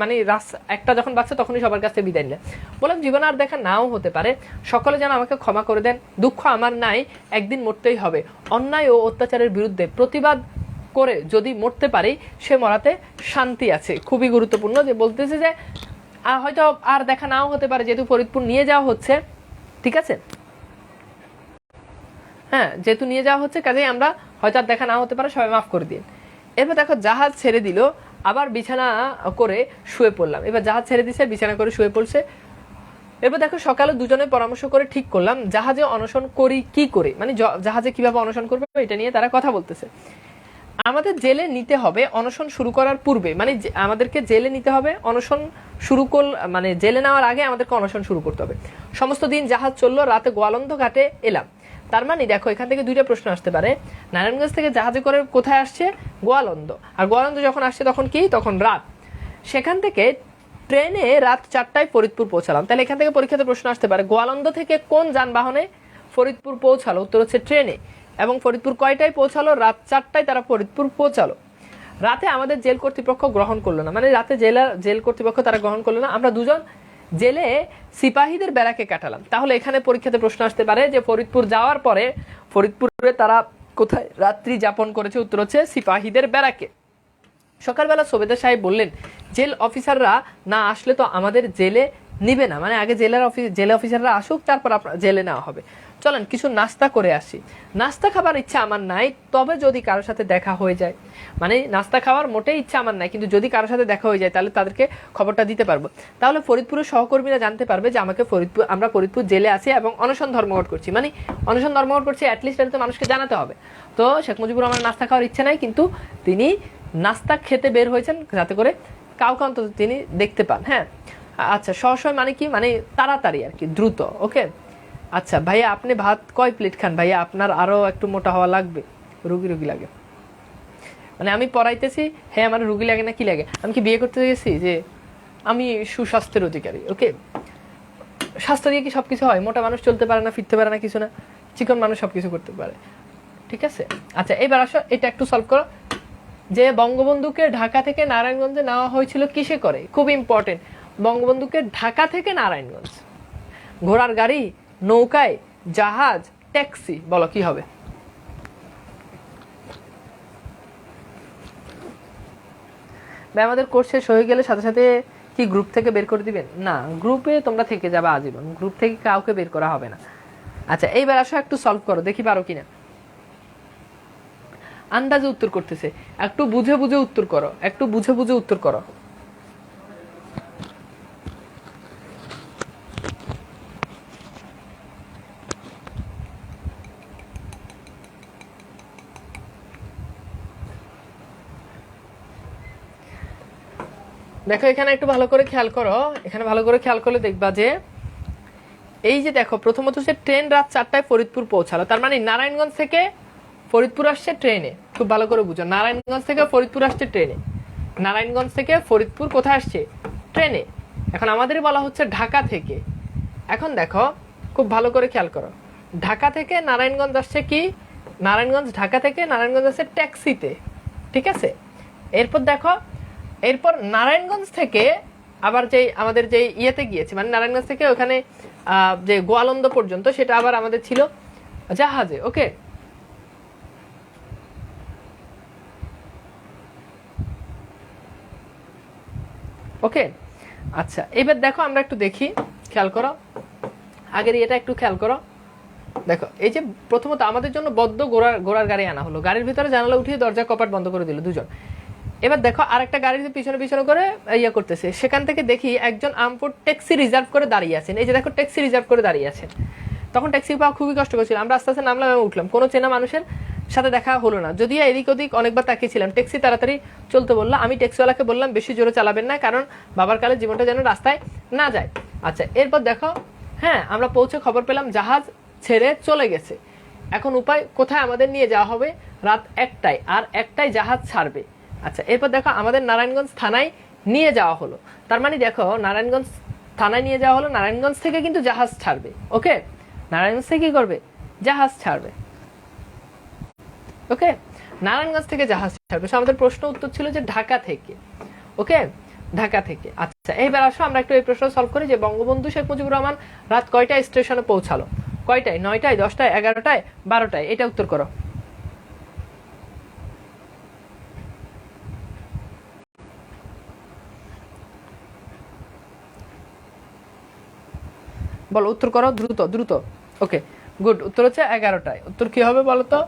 মানে রাত 1টা যখন বাজছে তখনই সবার কাছ থেকে বিদায় নিলাম। বললাম জীবন আর দেখা নাও হতে পারে, সকলে যেন আমাকে ক্ষমা করে দেন, দুঃখ আমার নাই, একদিন মরতেই হবে। অন্যায় ও অত্যাচারের বিরুদ্ধে প্রতিবাদ করে যদি মরতে পারি সে মরাতে শান্তি আছে। খুবই গুরুত্বপূর্ণ যে বলতেছে যে হয়তো আর দেখা নাও হতে পারে, যেহেতু ফরিদপুর নিয়ে যাওয়া হচ্ছে, ঠিক আছে, হ্যাঁ যেহেতু নিয়ে যাওয়া হচ্ছে কাজেই আমরা হয়তো আর দেখা নাও হতে পারে, সবাই মাফ করে দিন। এবার দেখো জাহাজ ছেড়ে দিল, আবার বিছানা করে শুয়ে পড়লাম। এবার জাহাজ ছেড়ে দিছে, বিছানা করে শুয়ে পড়ছে। এবার দেখো সকালে দুজনে পরামর্শ করে ঠিক করলাম জাহাজে অনশন করি কি করে, মানে জাহাজে কিভাবে অনশন করবে এটা নিয়ে তারা কথা বলতেছে। আমাদের জেলে নিতে হবে অনশন শুরু করার পূর্বে, মানে আমাদেরকে জেলে নিতে হবে অনশন মানে জেলে নেওয়ার আগে আমাদেরকে অনশন শুরু করতে হবে। সমস্ত দিন জাহাজ চললো, রাতে গোয়ালন্দ ঘাটে এলাম। তার মানে দেখো এখান থেকে দুইটা প্রশ্ন আসতে পারে, নারায়ণগঞ্জ থেকে জাহাজে করে কোথায় আসছে? গোয়ালন্দ। আর গোয়ালন্দ যখন আসছে তখন কি? তখন রাত। সেখান থেকে ট্রেনে রাত 4টায় ফরিদপুর পৌঁছালাম। তাহলে এখান থেকে পরীক্ষাতে প্রশ্ন আসতে পারে গোয়ালন্দ থেকে কোন যানবাহনে ফরিদপুর পৌঁছালো? উত্তর হচ্ছে ট্রেনে। এবং ফরিদপুর কয়টায় পৌঁছালো? রাত 4টায় তারা ফরিদপুর পৌঁছালো। রাতে আমাদের জেল কর্তৃপক্ষ গ্রহণ করলো না, মানে রাতে জেল কর্তৃপক্ষ তারা গ্রহণ করলো না, আমরা দুজন জেলে সিপাহীদের বেড়াকে কাটালাম। তাহলে এখানে পরীক্ষাতে প্রশ্ন আসতে পারে যে ফরিদপুর যাওয়ার পরে ফরিদপুরে তারা কোথায় রাত্রি যাপন করেছে? উত্তর হচ্ছে সিপাহীদের বেড়াকে। সকালবেলা সুবেদার সাহেব বললেন জেল অফিসাররা না আসলে তো আমাদের জেলে নিবে না, মানে আগে জেলে অফিসাররা আসুক তারপর জেলে নেওয়া হবে। চলেন কিছু নাস্তা করে আসি। নাস্তা খাবার ইচ্ছা আমার নাই, তবে যদি কারোর সাথে দেখা হয়ে যায়, মানে নাস্তা খাওয়ার মোটেই ইচ্ছা আমার নাই, কিন্তু যদি কারোর সাথে দেখা হয়ে যায় তাহলে তাদেরকে খবরটা দিতে পারবো। তাহলে ফরিদপুরের সহকর্মীরা জানতে পারবে যে আমরা ফরিদপুর জেলে আছি এবং অনশন ধর্মঘট করছি, মানে অনশন ধর্মঘট করছি, অ্যাটলিস্ট এটা তো মানুষকে জানাতে হবে। তো শেখ মুজিবুর রহমান নাস্তা খাওয়ার ইচ্ছা নাই, কিন্তু তিনি নাস্তা খেতে বের হয়েছেন যাতে করে কাউকে অন্তত তিনি দেখতে পান। হ্যাঁ আচ্ছা, সহসয় মানে কি? মানে তাড়াতাড়ি আর কি, দ্রুত। ওকে আচ্ছা ভাইয়া আপনি ভাত কয় প্লেট খান? ভাইয়া আপনার আরো একটু মোটা হওয়া লাগবে, রুগী লাগে। মানে আমি পড়াইতেছি, হ্যাঁ আমার রুগী লাগে না কি লাগে? আমি কি বিয়ে করতে গেছি যে আমি সুস্বাস্থ্যের অধিকারী? ওকে, স্বাস্থ্য দিয়ে কি সবকিছু হয়? মোটা মানুষ চলতে পারে না, ফিরতে পারে না, কিছু না, চিকন মানুষ সবকিছু করতে পারে, ঠিক আছে। আচ্ছা এবার আসো এটা একটু সলভ করো, যে বঙ্গবন্ধুকে ঢাকা থেকে নারায়ণগঞ্জে নেওয়া হয়েছিল কিসে করে? খুব ইম্পর্টেন্ট, বঙ্গবন্ধুকে ঢাকা থেকে নারায়ণগঞ্জ ঘোড়ার গাড়ি, নৌকায়, জাহাজ, ট্যাক্সি, বলো কি হবে? আমাদের কোর্স শেষ হয়ে গেলে সাথে সাথে কি গ্রুপ থেকে বের করে দিবেন? না, গ্রুপে তোমরা থেকে যাবে আজীবন, গ্রুপ থেকে কাউকে বের করা হবে না। আচ্ছা এইবার আসো একটু সলভ করো, দেখি পারো কিনা। আন্দাজে উত্তর করতেছে, একটু বুঝে বুঝে উত্তর করো, একটু বুঝে বুঝে উত্তর করো। দেখো এখানে একটু ভালো করে খেয়াল করো, এখানে ভালো করে খেয়াল করলে দেখবা যে এই যে দেখো প্রথমত হচ্ছে ট্রেন রাত 4টায় ফরিদপুর পৌঁছালো, তার মানে নারায়ণগঞ্জ থেকে ফরিদপুর আসছে ট্রেনে। খুব ভালো করে বুঝো, নারায়ণগঞ্জ থেকে ফরিদপুর আসছে ট্রেনে, নারায়ণগঞ্জ থেকে ফরিদপুর কোথায় আসছে? ট্রেনে। এখন আমাদের বলা হচ্ছে ঢাকা থেকে। এখন দেখো খুব ভালো করে খেয়াল করো, ঢাকা থেকে নারায়ণগঞ্জ আসছে কি? নারায়ণগঞ্জ ঢাকা থেকে নারায়ণগঞ্জ আসছে ট্যাক্সিতে, ঠিক আছে। এরপর দেখো, এরপর নারায়ণগঞ্জ থেকে আবার যে আমাদের যে ইয়েতে গিয়েছে, মানে নারায়ণগঞ্জ থেকে ওখানে যে গোয়ালন্দ পর্যন্ত, সেটা আবার আমাদের ছিল জাহাজে। ওকে ওকে আচ্ছা এবার দেখো আমরা একটু দেখি, খেয়াল করো আগের এটা একটু খেয়াল করো। দেখো এই যে প্রথমত আমাদের জন্য বদ্ধ ঘোড়ার গাড়ি আনা হলো, গাড়ির ভিতরে জানালা উঠিয়ে দরজা কপাট বন্ধ করে দিল দুজন। এবার দেখো আরেকটা গাড়িতে পিছনে পিছনে করে ইয়ে করতেছে, সেখান থেকে দেখি একজন আমপুর ট্যাক্সি রিজার্ভ করে দাঁড়িয়ে আছেন। এই যে দেখো ট্যাক্সি রিজার্ভ করে দাঁড়িয়ে আছেন। তখন ট্যাক্সি পাওয়া খুবই কষ্ট করছিল, আমরা আস্তে আস্তে নামলাম এবং উঠলাম, কোনো চেনা মানুষের সাথে দেখা হলো না, যদিও এদিক ওদিক অনেকবার তাকিয়েছিলাম। ট্যাক্সি তাড়াতাড়ি চলতে বললো, আমি ট্যাক্সিওয়ালাকে বললাম বেশি জোরে চালাবেন না, কারণ বাবার কালে জীবনটা যেন রাস্তায় না যায়। আচ্ছা এরপর দেখো, হ্যাঁ আমরা পৌঁছে খবর পেলাম জাহাজ ছেড়ে চলে গেছে। এখন উপায় কোথায় আমাদের নিয়ে যাওয়া হবে? রাত 1টায়, আর 1টায় জাহাজ ছাড়বে। আচ্ছা এরপর দেখো আমাদের নারায়ণগঞ্জ থানায় নিয়ে যাওয়া হলো, তার মানে দেখো নারায়ণগঞ্জ থানায় নিয়ে যাওয়া হলো, নারায়ণগঞ্জ থেকে কিন্তু জাহাজ ছাড়বে। ওকে, নারায়ণগঞ্জ থেকে কি করবে? জাহাজ ছাড়বে। ওকে, নারায়ণগঞ্জ থেকে জাহাজ ছাড়বে। আমাদের প্রশ্ন উত্তর ছিল যে ঢাকা থেকে। ওকে, ঢাকা থেকে। আচ্ছা, এইবার আসো আমরা একটু এই প্রশ্ন সলভ করি যে বঙ্গবন্ধু শেখ মুজিবুর রহমান রাত কয়টায় স্টেশনে পৌঁছালো? কয়টায়? 9টায়, 10টায়, 11টায়, 12টায়? এটা উত্তর করো। বলো, উত্তর করো দ্রুত দ্রুত। ওকে, গুড, উত্তর হচ্ছে 11টায়। উত্তর কি হবে বলো তো?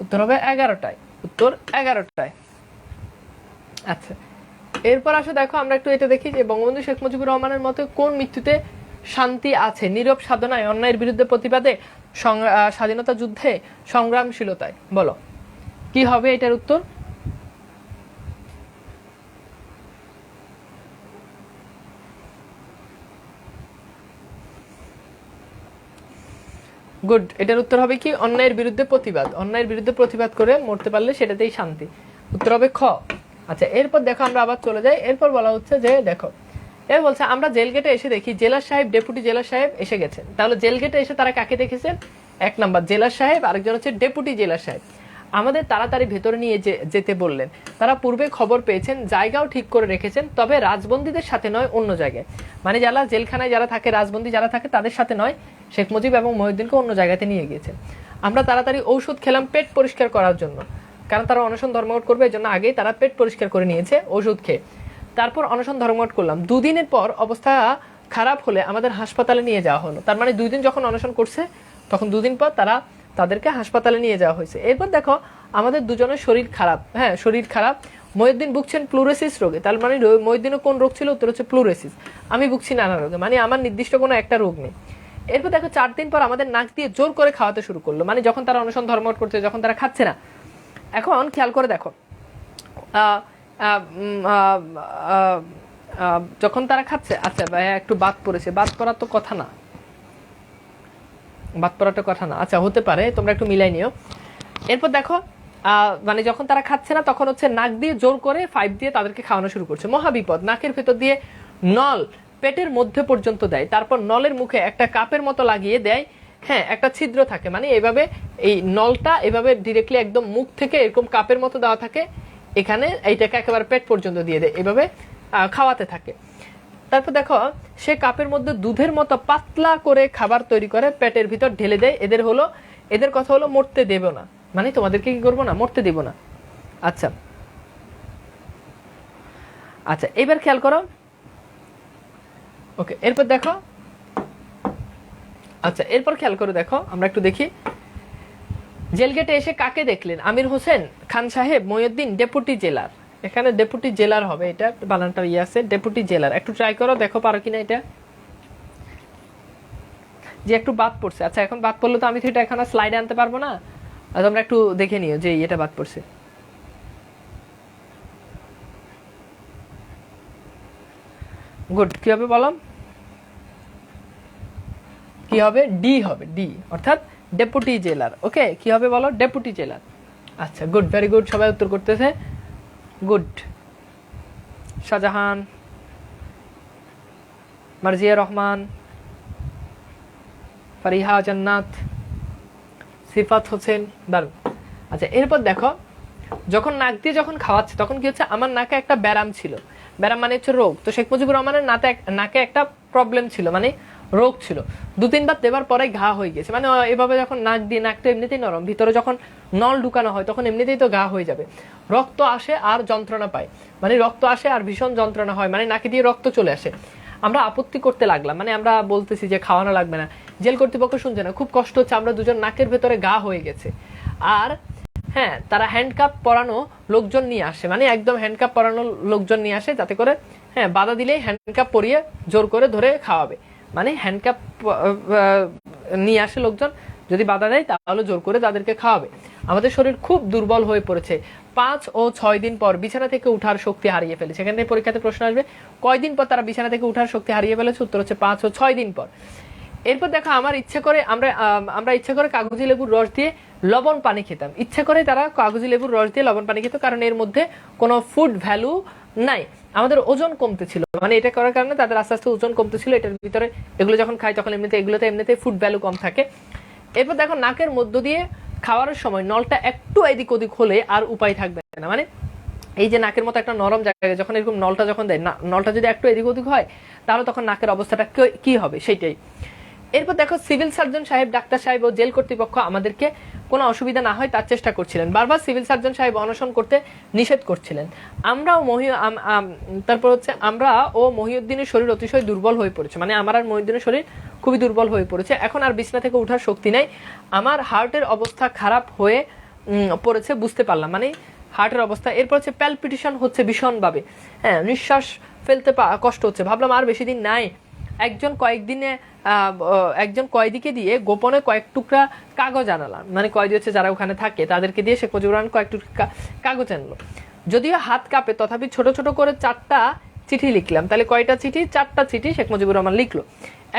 উত্তর হবে 11টায়। উত্তর 11টায়। আচ্ছা, এরপর আসো দেখো আমরা একটু এটা দেখি যে বঙ্গবন্ধু শেখ মুজিবুর রহমানের মতে কোন মৃত্যুতে শান্তি আছে? নীরব সাধনায়, অন্যায়ের বিরুদ্ধে প্রতিবাদে, স্বাধীনতা যুদ্ধে, সংগ্রামশীলতায়? বলো কি হবে এটার উত্তর? গুড, এটার উত্তর হবে কি? অন্যায়ের বিরুদ্ধে প্রতিবাদ। অন্যায়ের বিরুদ্ধে প্রতিবাদ করে মরতে পারলে সেটাতেই শান্তি। উত্তর হবে খ। আচ্ছা, এরপর দেখো আমরা আবার চলে যাই। এরপর বলা হচ্ছে যে দেখো, এর বলছে আমরা জেল গেটে এসে দেখি জেলার সাহেব, ডেপুটি জেলার সাহেব এসে গেছেন। তাহলে জেল গেটে এসে তারা কাকে দেখেছেন? 1 নাম্বার জেলার সাহেব, আরেকজন হচ্ছে ডেপুটি জেলার সাহেব। আমাদের তাড়াতাড়ি ভেতরে নিয়ে যেতে বললেন। তারা পূর্বে খবর পেয়েছেন, জায়গাও ঠিক করে রেখেছেন, তবে রাজবন্দীদের সাথে নয়, অন্য জায়গায়। মানে যারা জেলখানায় যারা থাকে, রাজবন্দী যারা থাকে তাদের সাথে নয়, শেখ মুজিব এবং মহিউদ্দিনকে অন্য জায়গাতে নিয়ে গিয়েছেন। আমরা তাড়াতাড়ি ঔষধ খেলাম পেট পরিষ্কার করার জন্য, কারণ তারা অনশন ধর্মঘট করবে, এই জন্য আগেই তারা পেট পরিষ্কার করে নিয়েছে ওষুধ খেয়ে। তারপর অনশন ধর্মঘট করলাম। 2 দিনের পর অবস্থা খারাপ হলে আমাদের হাসপাতালে নিয়ে যাওয়া হলো। তার মানে 2 দিন যখন অনশন করছে তখন 2 দিন পর তাদেরকে হাসপাতালে নিয়ে যাওয়া হয়েছে। এরপর দেখো আমাদের দুজনের শরীর খারাপ। হ্যাঁ, শরীর খারাপ। মহিউদ্দিন ভুগছেন প্লুরেসিস রোগে। তার মানে মহিউদ্দিনও কোন রোগ ছিল? উত্তর হচ্ছে প্লুরেসিস। আমি ভুগছি নানা রোগে, মানে আমার নির্দিষ্ট কোনো একটা রোগ নেই। এরপর দেখো 4 দিন পর আমাদের নাক দিয়ে জোর করে খাওয়াতে শুরু করলো, মানে যখন তারা অনশন ধর্মঘট করছে, যখন তারা খাচ্ছে না। এখন খেয়াল করে দেখো, যখন তারা খাচ্ছে। আচ্ছা ভাইয়া, একটু বাদ পড়েছে, বাদ পড়ার তো কথা না, বাদ পড়াটা কথা না। আচ্ছা, হতে পারে, তোমরা একটু মিলাই নিও। এরপর দেখো মানে যখন তারা খাচ্ছে না তখন হচ্ছে নাক দিয়ে জোর করে 5 দিয়ে তাদেরকে খাওয়ানো শুরু করছে। মহাবিপদ। নাকের ভেতর দিয়ে নল পেটের মধ্যে পর্যন্ত দেয়, তারপর নলের মুখে একটা কাপের মতো লাগিয়ে দেয়। হ্যাঁ, একটা ছিদ্র থাকে, মানে এভাবে এই নলটা এভাবে ডিরেক্টলি একদম মুখ থেকে এরকম কাপের মতো দেওয়া থাকে, এখানে এইটাকে একেবারে পেট পর্যন্ত দিয়ে দেয়, এভাবে খাওয়াতে থাকে। তারপর দেখো সে কাপের মধ্যে দুধের মতো পাতলা করে খাবার তৈরি করে পেটের ভিতর ঢেলে দেয়। এদের কথা হলো মরতে দেব না, মানে তোমাদেরকে কি করবো না? মরতে দেব না। আচ্ছা আচ্ছা, এবার খেয়াল করো। ওকে, এরপর দেখো। আচ্ছা, এরপর খেয়াল করে দেখো, আমরা একটু দেখি। জেল গেটে এসে কাকে দেখলেন? আমির হোসেন খান সাহেব, মহিউদ্দিন, ডেপুটি জেলার। এখানে ডেপুটি জেলার হবে, এটা বানানটা ইয়ে আছে, ডেপুটি জেলার। একটু ট্রাই করো, দেখো পারো কিনা এটা। যে একটু বাদ পড়ছে। আচ্ছা, এখন বাদ পড়লো তো আমি তো এটা এখন স্লাইডে আনতে পারবো না। তোমরা একটু দেখে নিও যে এটা বাদ পড়ছে। গুড, কি হবে বলো? কি হবে? ডি হবে, ডি, অর্থাৎ ডেপুটি জেলার। ওকে, কি হবে বলো? ডেপুটি জেলার। আচ্ছা, গুড, ভেরি গুড, সবাই উত্তর করতেছে। গুড। শাহজাহান, মার্জিয়া রহমান, ফারিহা জান্নাত, সিফাত হোসেন, দারুণ। আচ্ছা, এরপর দেখো যখন নাক দিয়ে যখন খাওয়াচ্ছে তখন কি হচ্ছে? আমার নাকে একটা ব্যারাম ছিল। ব্যারাম মানে হচ্ছে রোগ। তো শেখ মুজিবুর রহমানের নাকে একটা প্রবলেম ছিল, মানে রোগ ছিল। 2-3 বার দেবার পরে ঘা হয়ে গেছে। মানে এভাবে যখন নাক দিয়ে, নাক তো এমনিতেই নরম, ভিতরে যখন নল ঢুকানো হয় তখন এমনিতেই তো ঘা হয়ে যাবে। রক্ত আসে আর যন্ত্রণা পায়, মানে রক্ত আসে আর ভীষণ যন্ত্রণা হয়, মানে নাকে দিয়ে রক্ত চলে আসে। আমরা আপত্তি করতে লাগলাম, মানে আমরা বলতেছি যে খাওয়ানো লাগবে না। জেল কর্তৃপক্ষ শুনছে না, খুব কষ্ট হচ্ছে, আমরা দুজন নাকের ভেতরে ঘা হয়ে গেছে। আর হ্যাঁ, তারা হ্যান্ডকাপ পরানো লোকজন নিয়ে আসে, মানে একদম হ্যান্ডকাপ পরানো লোকজন নিয়ে আসে, যাতে করে হ্যাঁ বাধা দিলেই হ্যান্ডকাপ পরিয়ে জোর করে ধরে খাওয়াবে। মানে হ্যান্ডকাপ নিয়ে আসে লোকজন, যদি বাধা দেয় তাহলে জোর করে তাদেরকে খাওয়াবে। আমাদের শরীর খুব দুর্বল হয়ে পড়েছে। 5 ও 6 দিন পর বিছানা থেকে উঠার শক্তি হারিয়ে ফেলে। সেখান থেকে পরীক্ষাতে প্রশ্ন আসবে, কয়দিন পর তারা বিছানা থেকে উঠার শক্তি হারিয়ে ফেলেছে? উত্তর হচ্ছে 5 ও 6 দিন পর। এরপর দেখো আমরা ইচ্ছা করে কাগজি লেবুর রস দিয়ে লবণ পানি খেতাম। ইচ্ছা করে তারা কাগজি লেবুর রস দিয়ে লবণ পানি খেত, কারণ এর মধ্যে কোনো ফুড ভ্যালু নাই। আমাদের ওজন কমতে ছিল, মানে এটা করার কারণে তাদের আস্তে আস্তে ওজন কমতে ছিল। এটার ভিতরে এগুলো যখন খাই তখন এমনিতে ফুড ভ্যালু কম থাকে। এরপর দেখো নাকের মধ্য দিয়ে খাওয়ার সময় নলটা একটু এদিক ওদিক হলে আর উপায় থাকবে না। মানে এই যে নাকের মতো একটা নরম জায়গায় যখন এরকম নলটা যখন দেয়, নলটা যদি একটু এদিক ওদিক হয় তাহলে তখন নাকের অবস্থাটা কি হবে সেটাই। এরপর দেখো সিভিল সার্জন সাহেব, ডাক্তার সাহেব ও জেল কর্তৃপক্ষ আমাদেরকে কোনো অসুবিধা না হয় তার চেষ্টা করছিলেন। বারবার সিভিল সার্জন সাহেব অনশন করতে নিষেধ করছিলেন। তারপর হচ্ছে আমরা ও মহিউদ্দিনের শরীর অতিশয় দুর্বল হয়ে পড়েছে, মানে আমার আর মহিউদ্দিনের শরীর খুবই দুর্বল হয়ে পড়েছে, এখন আর বিছনা থেকে ওঠার শক্তি নাই, আমার হার্টের অবস্থা খারাপ হয়ে পড়েছে বুঝতে পারলাম, মানে হার্টের অবস্থা। এরপর হচ্ছে প্যালপিটেশন হচ্ছে ভীষণভাবে, হ্যাঁ নিঃশ্বাস ফেলতে কষ্ট হচ্ছে। ভাবলাম আর বেশি দিন নাই, একজন কয়েদিকে দিয়ে গোপনে কয়েক টুকরা কাগজ আনালাম, মানে কয়েদি হচ্ছে যারা ওখানে থাকে তাদেরকে দিয়ে শেখ মুজিবুর রহমান কয়েক টুকরা কাগজ আনলো। যদিও হাত কাঁপে তথাপি ছোট ছোট করে 4টা চিঠি লিখলাম। তাহলে কয়টা চিঠি? 4টা চিঠি শেখ মুজিবুর রহমান লিখলো।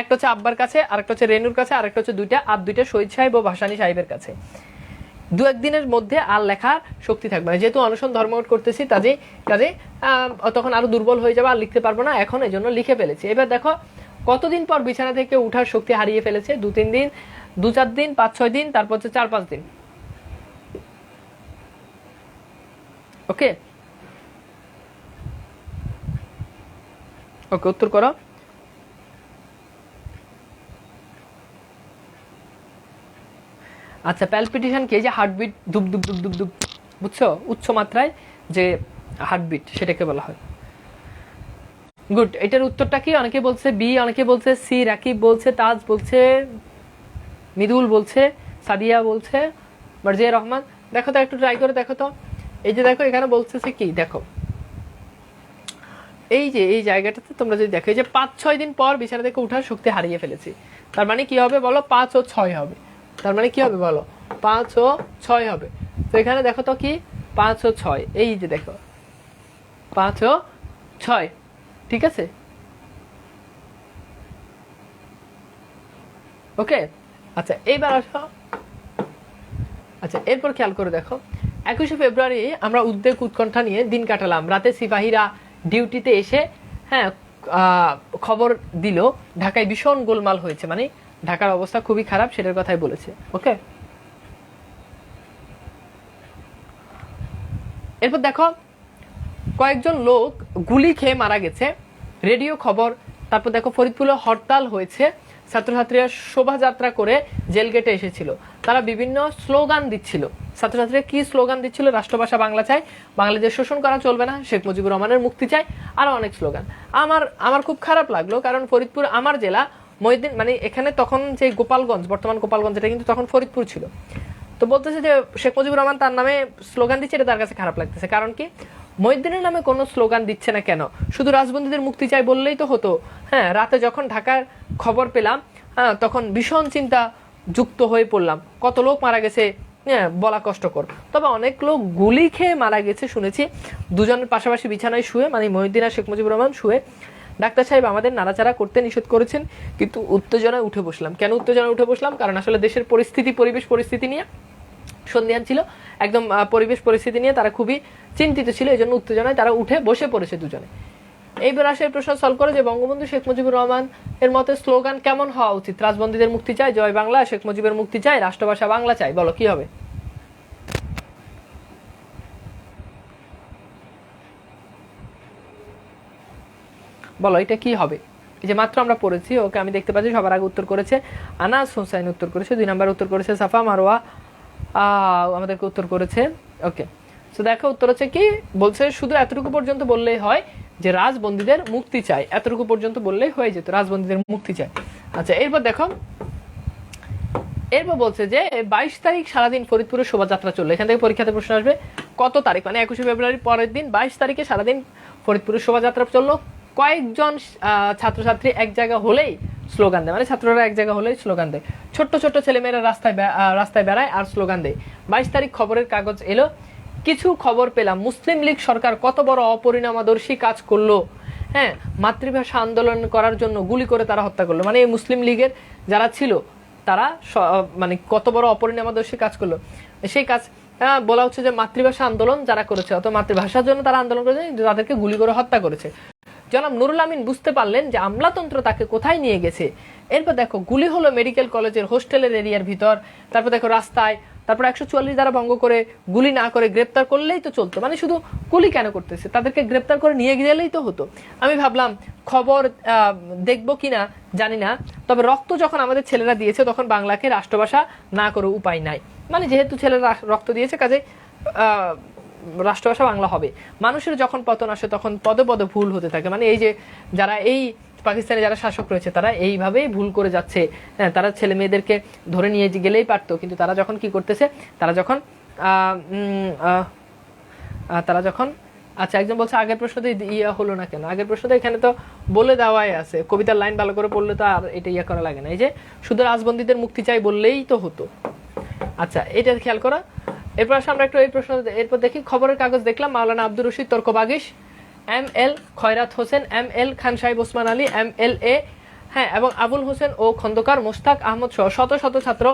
একটা হচ্ছে আব্বার কাছে, আরেকটা হচ্ছে রেনুর কাছে, আরেকটা হচ্ছে দুইটা শহীদ সাহেব ও ভাসানী সাহেবের কাছে। 2-1 দিনের মধ্যে আর লেখার শক্তি থাকবে না, যেহেতু অনশন ধর্মঘট করতেছি কাজে তখন আরো দুর্বল হয়ে যাবে, আর লিখতে পারবো না, এখন এই জন্য লিখে ফেলেছি। এবার দেখো কতদিন পর বিছানা থেকে উঠার শক্তি হারিয়ে ফেলেছে? 2-3 দিন, 2-4 দিন, 5-6 দিন, তারপর হচ্ছে 4-5 দিন। ওকে ওকে, উত্তর করো। আচ্ছা, প্যালপিটেশন কি? যে হার্টবিট ধুপ ধুপ ধুপ ধুপ ধুপ, বুঝছো? উচ্চ মাত্রায় যে হার্টবিট সেটাকে বলা হয়। গুড, এটার উত্তরটা কি? অনেকে বলছে বি, অনেকে বলছে সি, রাকিব বলছে, তাজ বলছে, মিদুল বলছে, সাদিয়া বলছে, মার্জিয়া রহমান। দেখো তো, একটু ট্রাই করে দেখো তো। এই যে দেখো এখানে বলতেছে কি, দেখো এই যে এই জায়গাটাতে তোমরা যদি দেখো, এই যে 5-6 দিন পর বিছানা থেকে উঠার শক্তি হারিয়ে ফেলেছি, তার মানে কি হবে বলো? 5 ও 6 হবে। তার মানে কি হবে বলো? 5 ও 6 হবে। তো এখানে দেখো তো কি, 5 ও 6, এই যে দেখো 5 ও 6, ঠিক আছে? ওকে, আচ্ছা এইবার আসো। আচ্ছা, এরপর খেয়াল করে দেখো, 21শে ফেব্রুয়ারি আমরা উদ্বেগ উৎকণ্ঠা নিয়ে দিন কাটালাম। রাতে সিপাহীরা ডিউটিতে এসে হ্যাঁ খবর দিল ঢাকায় ভীষণ গোলমাল হয়েছে, মানে ঢাকার অবস্থা খুবই খারাপ, সেটার কথাই বলেছে। ওকে, এরপর দেখো কয়েকজন লোক গুলি খেয়ে মারা গেছে, রেডিও খবর। তারপর দেখো ফরিদপুরে হরতাল হয়েছে, ছাত্রছাত্রীরা শোভাযাত্রা করে জেল গেটে এসেছিল, তারা বিভিন্ন স্লোগান দিচ্ছিল। ছাত্রছাত্রীরা কি স্লোগান দিচ্ছিল? রাষ্ট্রভাষা বাংলা চাই, বাঙালিদের শোষণ করা চলবে না, শেখ মুজিবুর রহমানের মুক্তি চাই, আরো অনেক স্লোগান। আমার খুব খারাপ লাগলো, কারণ ফরিদপুর আমার জেলা, মহিউদ্দিন মানে এখানে তখন যে গোপালগঞ্জ, বর্তমান গোপালগঞ্জ, এটা কিন্তু তখন ফরিদপুর ছিল। তো বলতেছে যে শেখ মুজিবুর রহমান তার নামে স্লোগান দিচ্ছে, এটা তার কাছে খারাপ লাগতেছে। কারণ কি? মহিউদ্দিনের নামে কোনো স্লোগান দিচ্ছে না কেন? শুধু রাজবন্দীদের মুক্তি চাই বললেই তো হতো। হ্যাঁ, রাতে যখন ঢাকার খবর পেলাম, হ্যাঁ তখন ভীষণ চিন্তা যুক্ত হয়ে পড়লাম, কত লোক মারা গেছে, হ্যাঁ বলা কষ্টকর। তবে অনেক লোক গুলি খেয়ে মারা গেছে শুনেছি, দুজনের পাশাপাশি বিছানায় শুয়ে, মানে মহিউদ্দিন আর শেখ মুজিবুর রহমান শুয়ে। ডাক্তার সাহেব আমাদের নাড়াচাড়া করতে নিষেধ করেছেন, কিন্তু উত্তেজনায় উঠে বসলাম। কেন উত্তেজনায় উঠে বসলাম? কারণ আসলে দেশের পরিবেশ পরিস্থিতি নিয়ে সন্ধিহান ছিল, একদম পরিবেশ পরিস্থিতি নিয়ে তারা খুবই চিন্তিত ছিল, এই জন্য উত্তেজনায় তারা উঠে বসে পড়েছে দুজনে। এইবার আসে প্রশ্ন সলভ করে যে বঙ্গবন্ধু শেখ মুজিবুর রহমান এর মতে স্লোগান কেমন হওয়া উচিত? রাজবন্দীদের মুক্তি চাই, জয় বাংলা, শেখ মুজিবের মুক্তি চাই, রাষ্ট্রভাষা বাংলা চাই, বলো কি হবে? বলো এটা কি হবে? এই যে মাত্র আমরা পড়েছি, ওকে আমি দেখতে পাচ্ছি সবার আগে উত্তর করেছে আনাস হোসাইন, উত্তর করেছে 2 নাম্বার, উত্তর করেছে সাফা মারোয়া আমাদেরকে উত্তর করেছে। ওকে, তো দেখো উত্তর হচ্ছে কি, বলছে শুধু এতটুকু পর্যন্ত বললেই হয় যে রাজবন্দীদের মুক্তি চাই, এতটুকু পর্যন্ত বললেই হয়ে যেত, রাজবন্দীদের মুক্তি চাই। আচ্ছা, এরপর দেখো, এরপর বলছে যে 22 তারিখ সারাদিন ফরিদপুরের শোভাযাত্রা চললো। এখান থেকে পরীক্ষাতে প্রশ্ন আসবে কত তারিখ, মানে 21শে ফেব্রুয়ারির পরের দিন 22 তারিখে সারাদিন ফরিদপুরের শোভাযাত্রা চললো। কয়েকজন ছাত্রছাত্রী এক জায়গা হলেই স্লোগান দেয়, মানে ছাত্ররা এক জায়গা হলেই স্লোগান দেয়। ছোট্ট ছোট্ট ছেলেমেয়েরা রাস্তায় বেড়ায় আর স্লোগান দেয়। 22 তারিখ খবরের কাগজ এলো, কিছু খবর পেলাম, মুসলিম লীগ সরকার কত বড় অপরিণামদর্শী কাজ করলো। হ্যাঁ, মাতৃভাষা আন্দোলন করার জন্য গুলি করে তারা হত্যা করলো, মানে এই মুসলিম লীগের যারা ছিল তারা মানে কত বড় অপরিণামদর্শী কাজ করলো। সেই কাজ বলা হচ্ছে যে মাতৃভাষা আন্দোলন যারা করেছে, অত মাতৃভাষার জন্য তারা আন্দোলন করেছে, তাদেরকে গুলি করে হত্যা করেছে। জনাব নুরুল আমিন বুঝতে পারলেন যে আমলাতন্ত্র তাকে কোথায় নিয়ে গেছে। এরপর দেখো গুলি হলো মেডিকেল কলেজের হোস্টেলের এরিয়ার ভিতর। তারপর দেখো রাস্তায় তারপর 144 দ্বারা ভঙ্গ করে গুলি না করে গ্রেপ্তার করলেই তো চলতো, মানে শুধু গুলি কেন করতেছে, তাদেরকে গ্রেপ্তার করে নিয়ে গেলেই তো হতো। আমি ভাবলাম খবর দেখবো কিনা জানি না, তবে রক্ত যখন আমাদের ছেলেরা দিয়েছে তখন বাংলাকে রাষ্ট্রভাষা না করে উপায় নাই, মানে যেহেতু ছেলেরা রক্ত দিয়েছে কাজে রাষ্ট্রভাষা বাংলা হবে। মানুষের যখন পতন আসে তখন পদে পদে ভুল হতে থাকে, মানে এই যে যারা এই পাকিস্তানে যারা শাসক রয়েছে তারা এইভাবেই ভুল করে যাচ্ছে। হ্যাঁ, তারা ছেলে মেয়েদেরকে ধরে নিয়ে গেলেই পারতো, কিন্তু তারা যখন কি করতেছে, তারা যখন আচ্ছা একজন বলছে আগের প্রশ্নতে ইয়া হলো না কেন, আগের প্রশ্নতে এখানে তো বলে দেওয়াই আছে, কবিতার লাইন ভালো করে পড়লে তো আর এটা ইয়া করা লাগে না, এই যে শুধু রাজবন্দীদের মুক্তি চাই বললেই তো হতো। আচ্ছা এটা খেয়াল করা। এরপর আমরা একটু এই প্রশ্ন, এরপর দেখি খবরের কাগজ দেখলাম মাওলানা আব্দুর রশিদ তর্ক বাগিশ, ML খয়রাত হোসেন, ML খান সাহেব ওসমান আলী, MLA হ্যাঁ এবং আবুল হোসেন ও খন্দকার মোস্তাক আহমদ সহ শত শত ছাত্র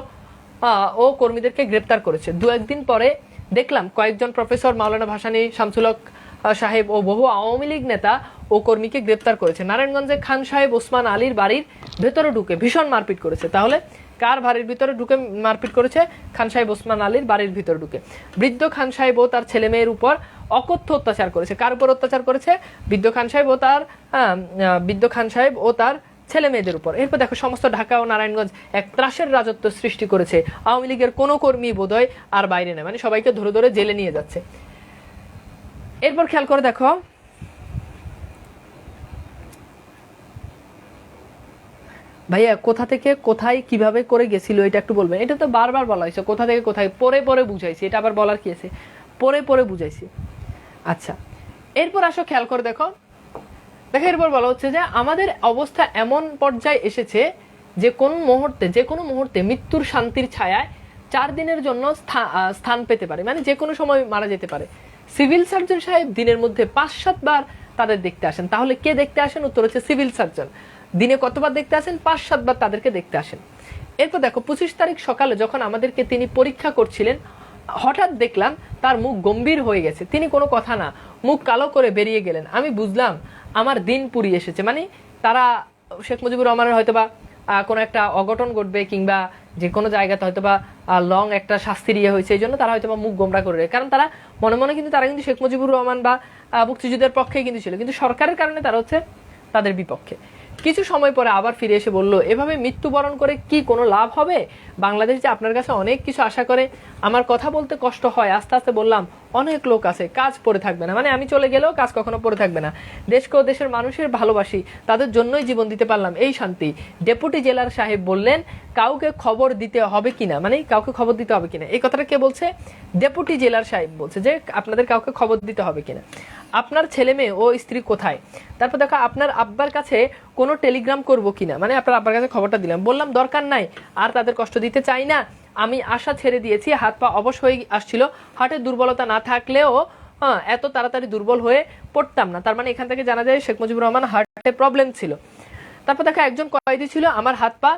ও কর্মীদেরকে গ্রেপ্তার করেছে। দু একদিন পরে দেখলাম কয়েকজন প্রফেসর মাওলানা ভাসানী, শামসুল হক সাহেব ও বহু আওয়ামী লীগ নেতা ও কর্মীকে গ্রেপ্তার করেছে। নারায়ণগঞ্জে খান সাহেব ওসমান আলীর বাড়ির ভেতরে ঢুকে ভীষণ মারপিট করেছে। তাহলে কার বাড়ির ভিতরে ঢুকে মারপিট করেছে? খান সাহেব ওসমান আলীর বাড়ির ভিতরে ঢুকে। বৃদ্ধ খান সাহেব ও তার ছেলে মেয়ের উপর অকথ্য অত্যাচার করেছে। কার উপর অত্যাচার করেছে? বৃদ্ধ খান সাহেব ও তার ছেলে মেয়েদের উপর। এরপর দেখো সমস্ত ঢাকা ও নারায়ণগঞ্জ এক ত্রাসের রাজত্ব সৃষ্টি করেছে। আওয়ামী লীগের কোনো কর্মী বোধহয় আর বাইরে নেই, মানে সবাইকে ধরে ধরে জেলে নিয়ে যাচ্ছে। এরপর খেয়াল করে দেখো ভাইয়া কোথা থেকে কোথায় কিভাবে করে গেছিল এটা একটু বলবেন। এটা তো বারবার বলা হয়েছে, কোথা থেকে কোথায় পরে পরে বুঝাইছি, এটা আবার বলার কি আছে, পরে পরে বুঝাইছি। আচ্ছা এরপর আসো খেয়াল করে দেখো এরপর বলা হচ্ছে যে আমাদের অবস্থা এমন পর্যায়ে এসেছে যে যে কোনো মুহূর্তে মৃত্যুর শান্তির ছায়ায় 4 দিনের জন্য স্থান পেতে পারে, মানে যে কোনো সময় মারা যেতে পারে। সিভিল সার্জন সাহেব দিনের মধ্যে 5-7 বার তাদের দেখতে আসেন। তাহলে কে দেখতে আসেন? উত্তর হচ্ছে সিভিল সার্জন। দিনে কতবার দেখতে আসেন? 5-7 বার তাদেরকে দেখতে আসেন। এরপর দেখো 25 তারিখ সকালে যখন আমাদেরকে তিনি পরীক্ষা করছিলেন, হঠাৎ দেখলাম তার মুখ গম্ভীর হয়ে গেছে। তিনি কোনো কথা না, মুখ কালো করে বেরিয়ে গেলেন। আমি বুঝলাম আমার দিন পুরিয়ে এসেছে। মানে তারা শেখ মুজিবুর রহমানের হয়তোবা কোনো একটা অঘটন ঘটবে কিংবা যে কোনো জায়গাতে হয়তোবা লং একটা শাস্তি ইয়ে হয়েছে, এই জন্য তারা হয়তোবা মুখ গোমরা করে রাখে। কারণ তারা মনে মনে কিন্তু তারা কিন্তু শেখ মুজিবুর রহমান বা মুক্তিযুদ্ধের পক্ষে কিন্তু ছিল, কিন্তু সরকারের কারণে তারা হচ্ছে তাদের বিপক্ষে। কিছু সময় পরে আবার ফিরে এসে বলল, এভাবে মৃত্যুবরণ করে কি কোনো লাভ হবে? বাংলাদেশ যে আপনার কাছে অনেক কিছু আশা করে। আমার কথা বলতে কষ্ট হয়। আস্তে আস্তে বললাম, অনেক লোক আছে, কাজ পড়ে থাকবে না, মানে আমি চলে গেলেও কাজ কখনো পড়ে থাকবে না। দেশকে ও দেশের মানুষের ভালোবাসি, তাদের জন্যই জীবন দিতে পারলাম, এই শান্তি। ডেপুটি জেলার সাহেব বললেন, কাউকে খবর দিতে হবে কিনা, মানে কাউকে খবর দিতে হবে কিনা। এই কথাটা কে বলছে? ডেপুটি জেলার সাহেব বলছে যে আপনাদের কাউকে খবর দিতে হবে কিনা। আপনার ছেলে মেয়ে ও স্ত্রী কোথায়? তারপর দেখো আপনার আব্বার কাছে কোনো টেলিগ্রাম করবো কিনা, মানে আপনার আব্বার কাছে খবরটা দিলাম। বললাম দরকার নাই, আর তাদের কষ্ট দিতে চাই না, আমি আশা ছেড়ে দিয়েছি। হাত পা অবশ হয়ে আসছিল, হার্টের দুর্বলতা না থাকলেও এত তাড়াতাড়ি দুর্বল হয়ে পড়তাম না। তার মানে এখান থেকে জানা যায় শেখ মুজিবুর রহমান হার্টে প্রবলেম ছিল। তারপর দেখো একজন কয়েদি ছিল, আমার হাত পা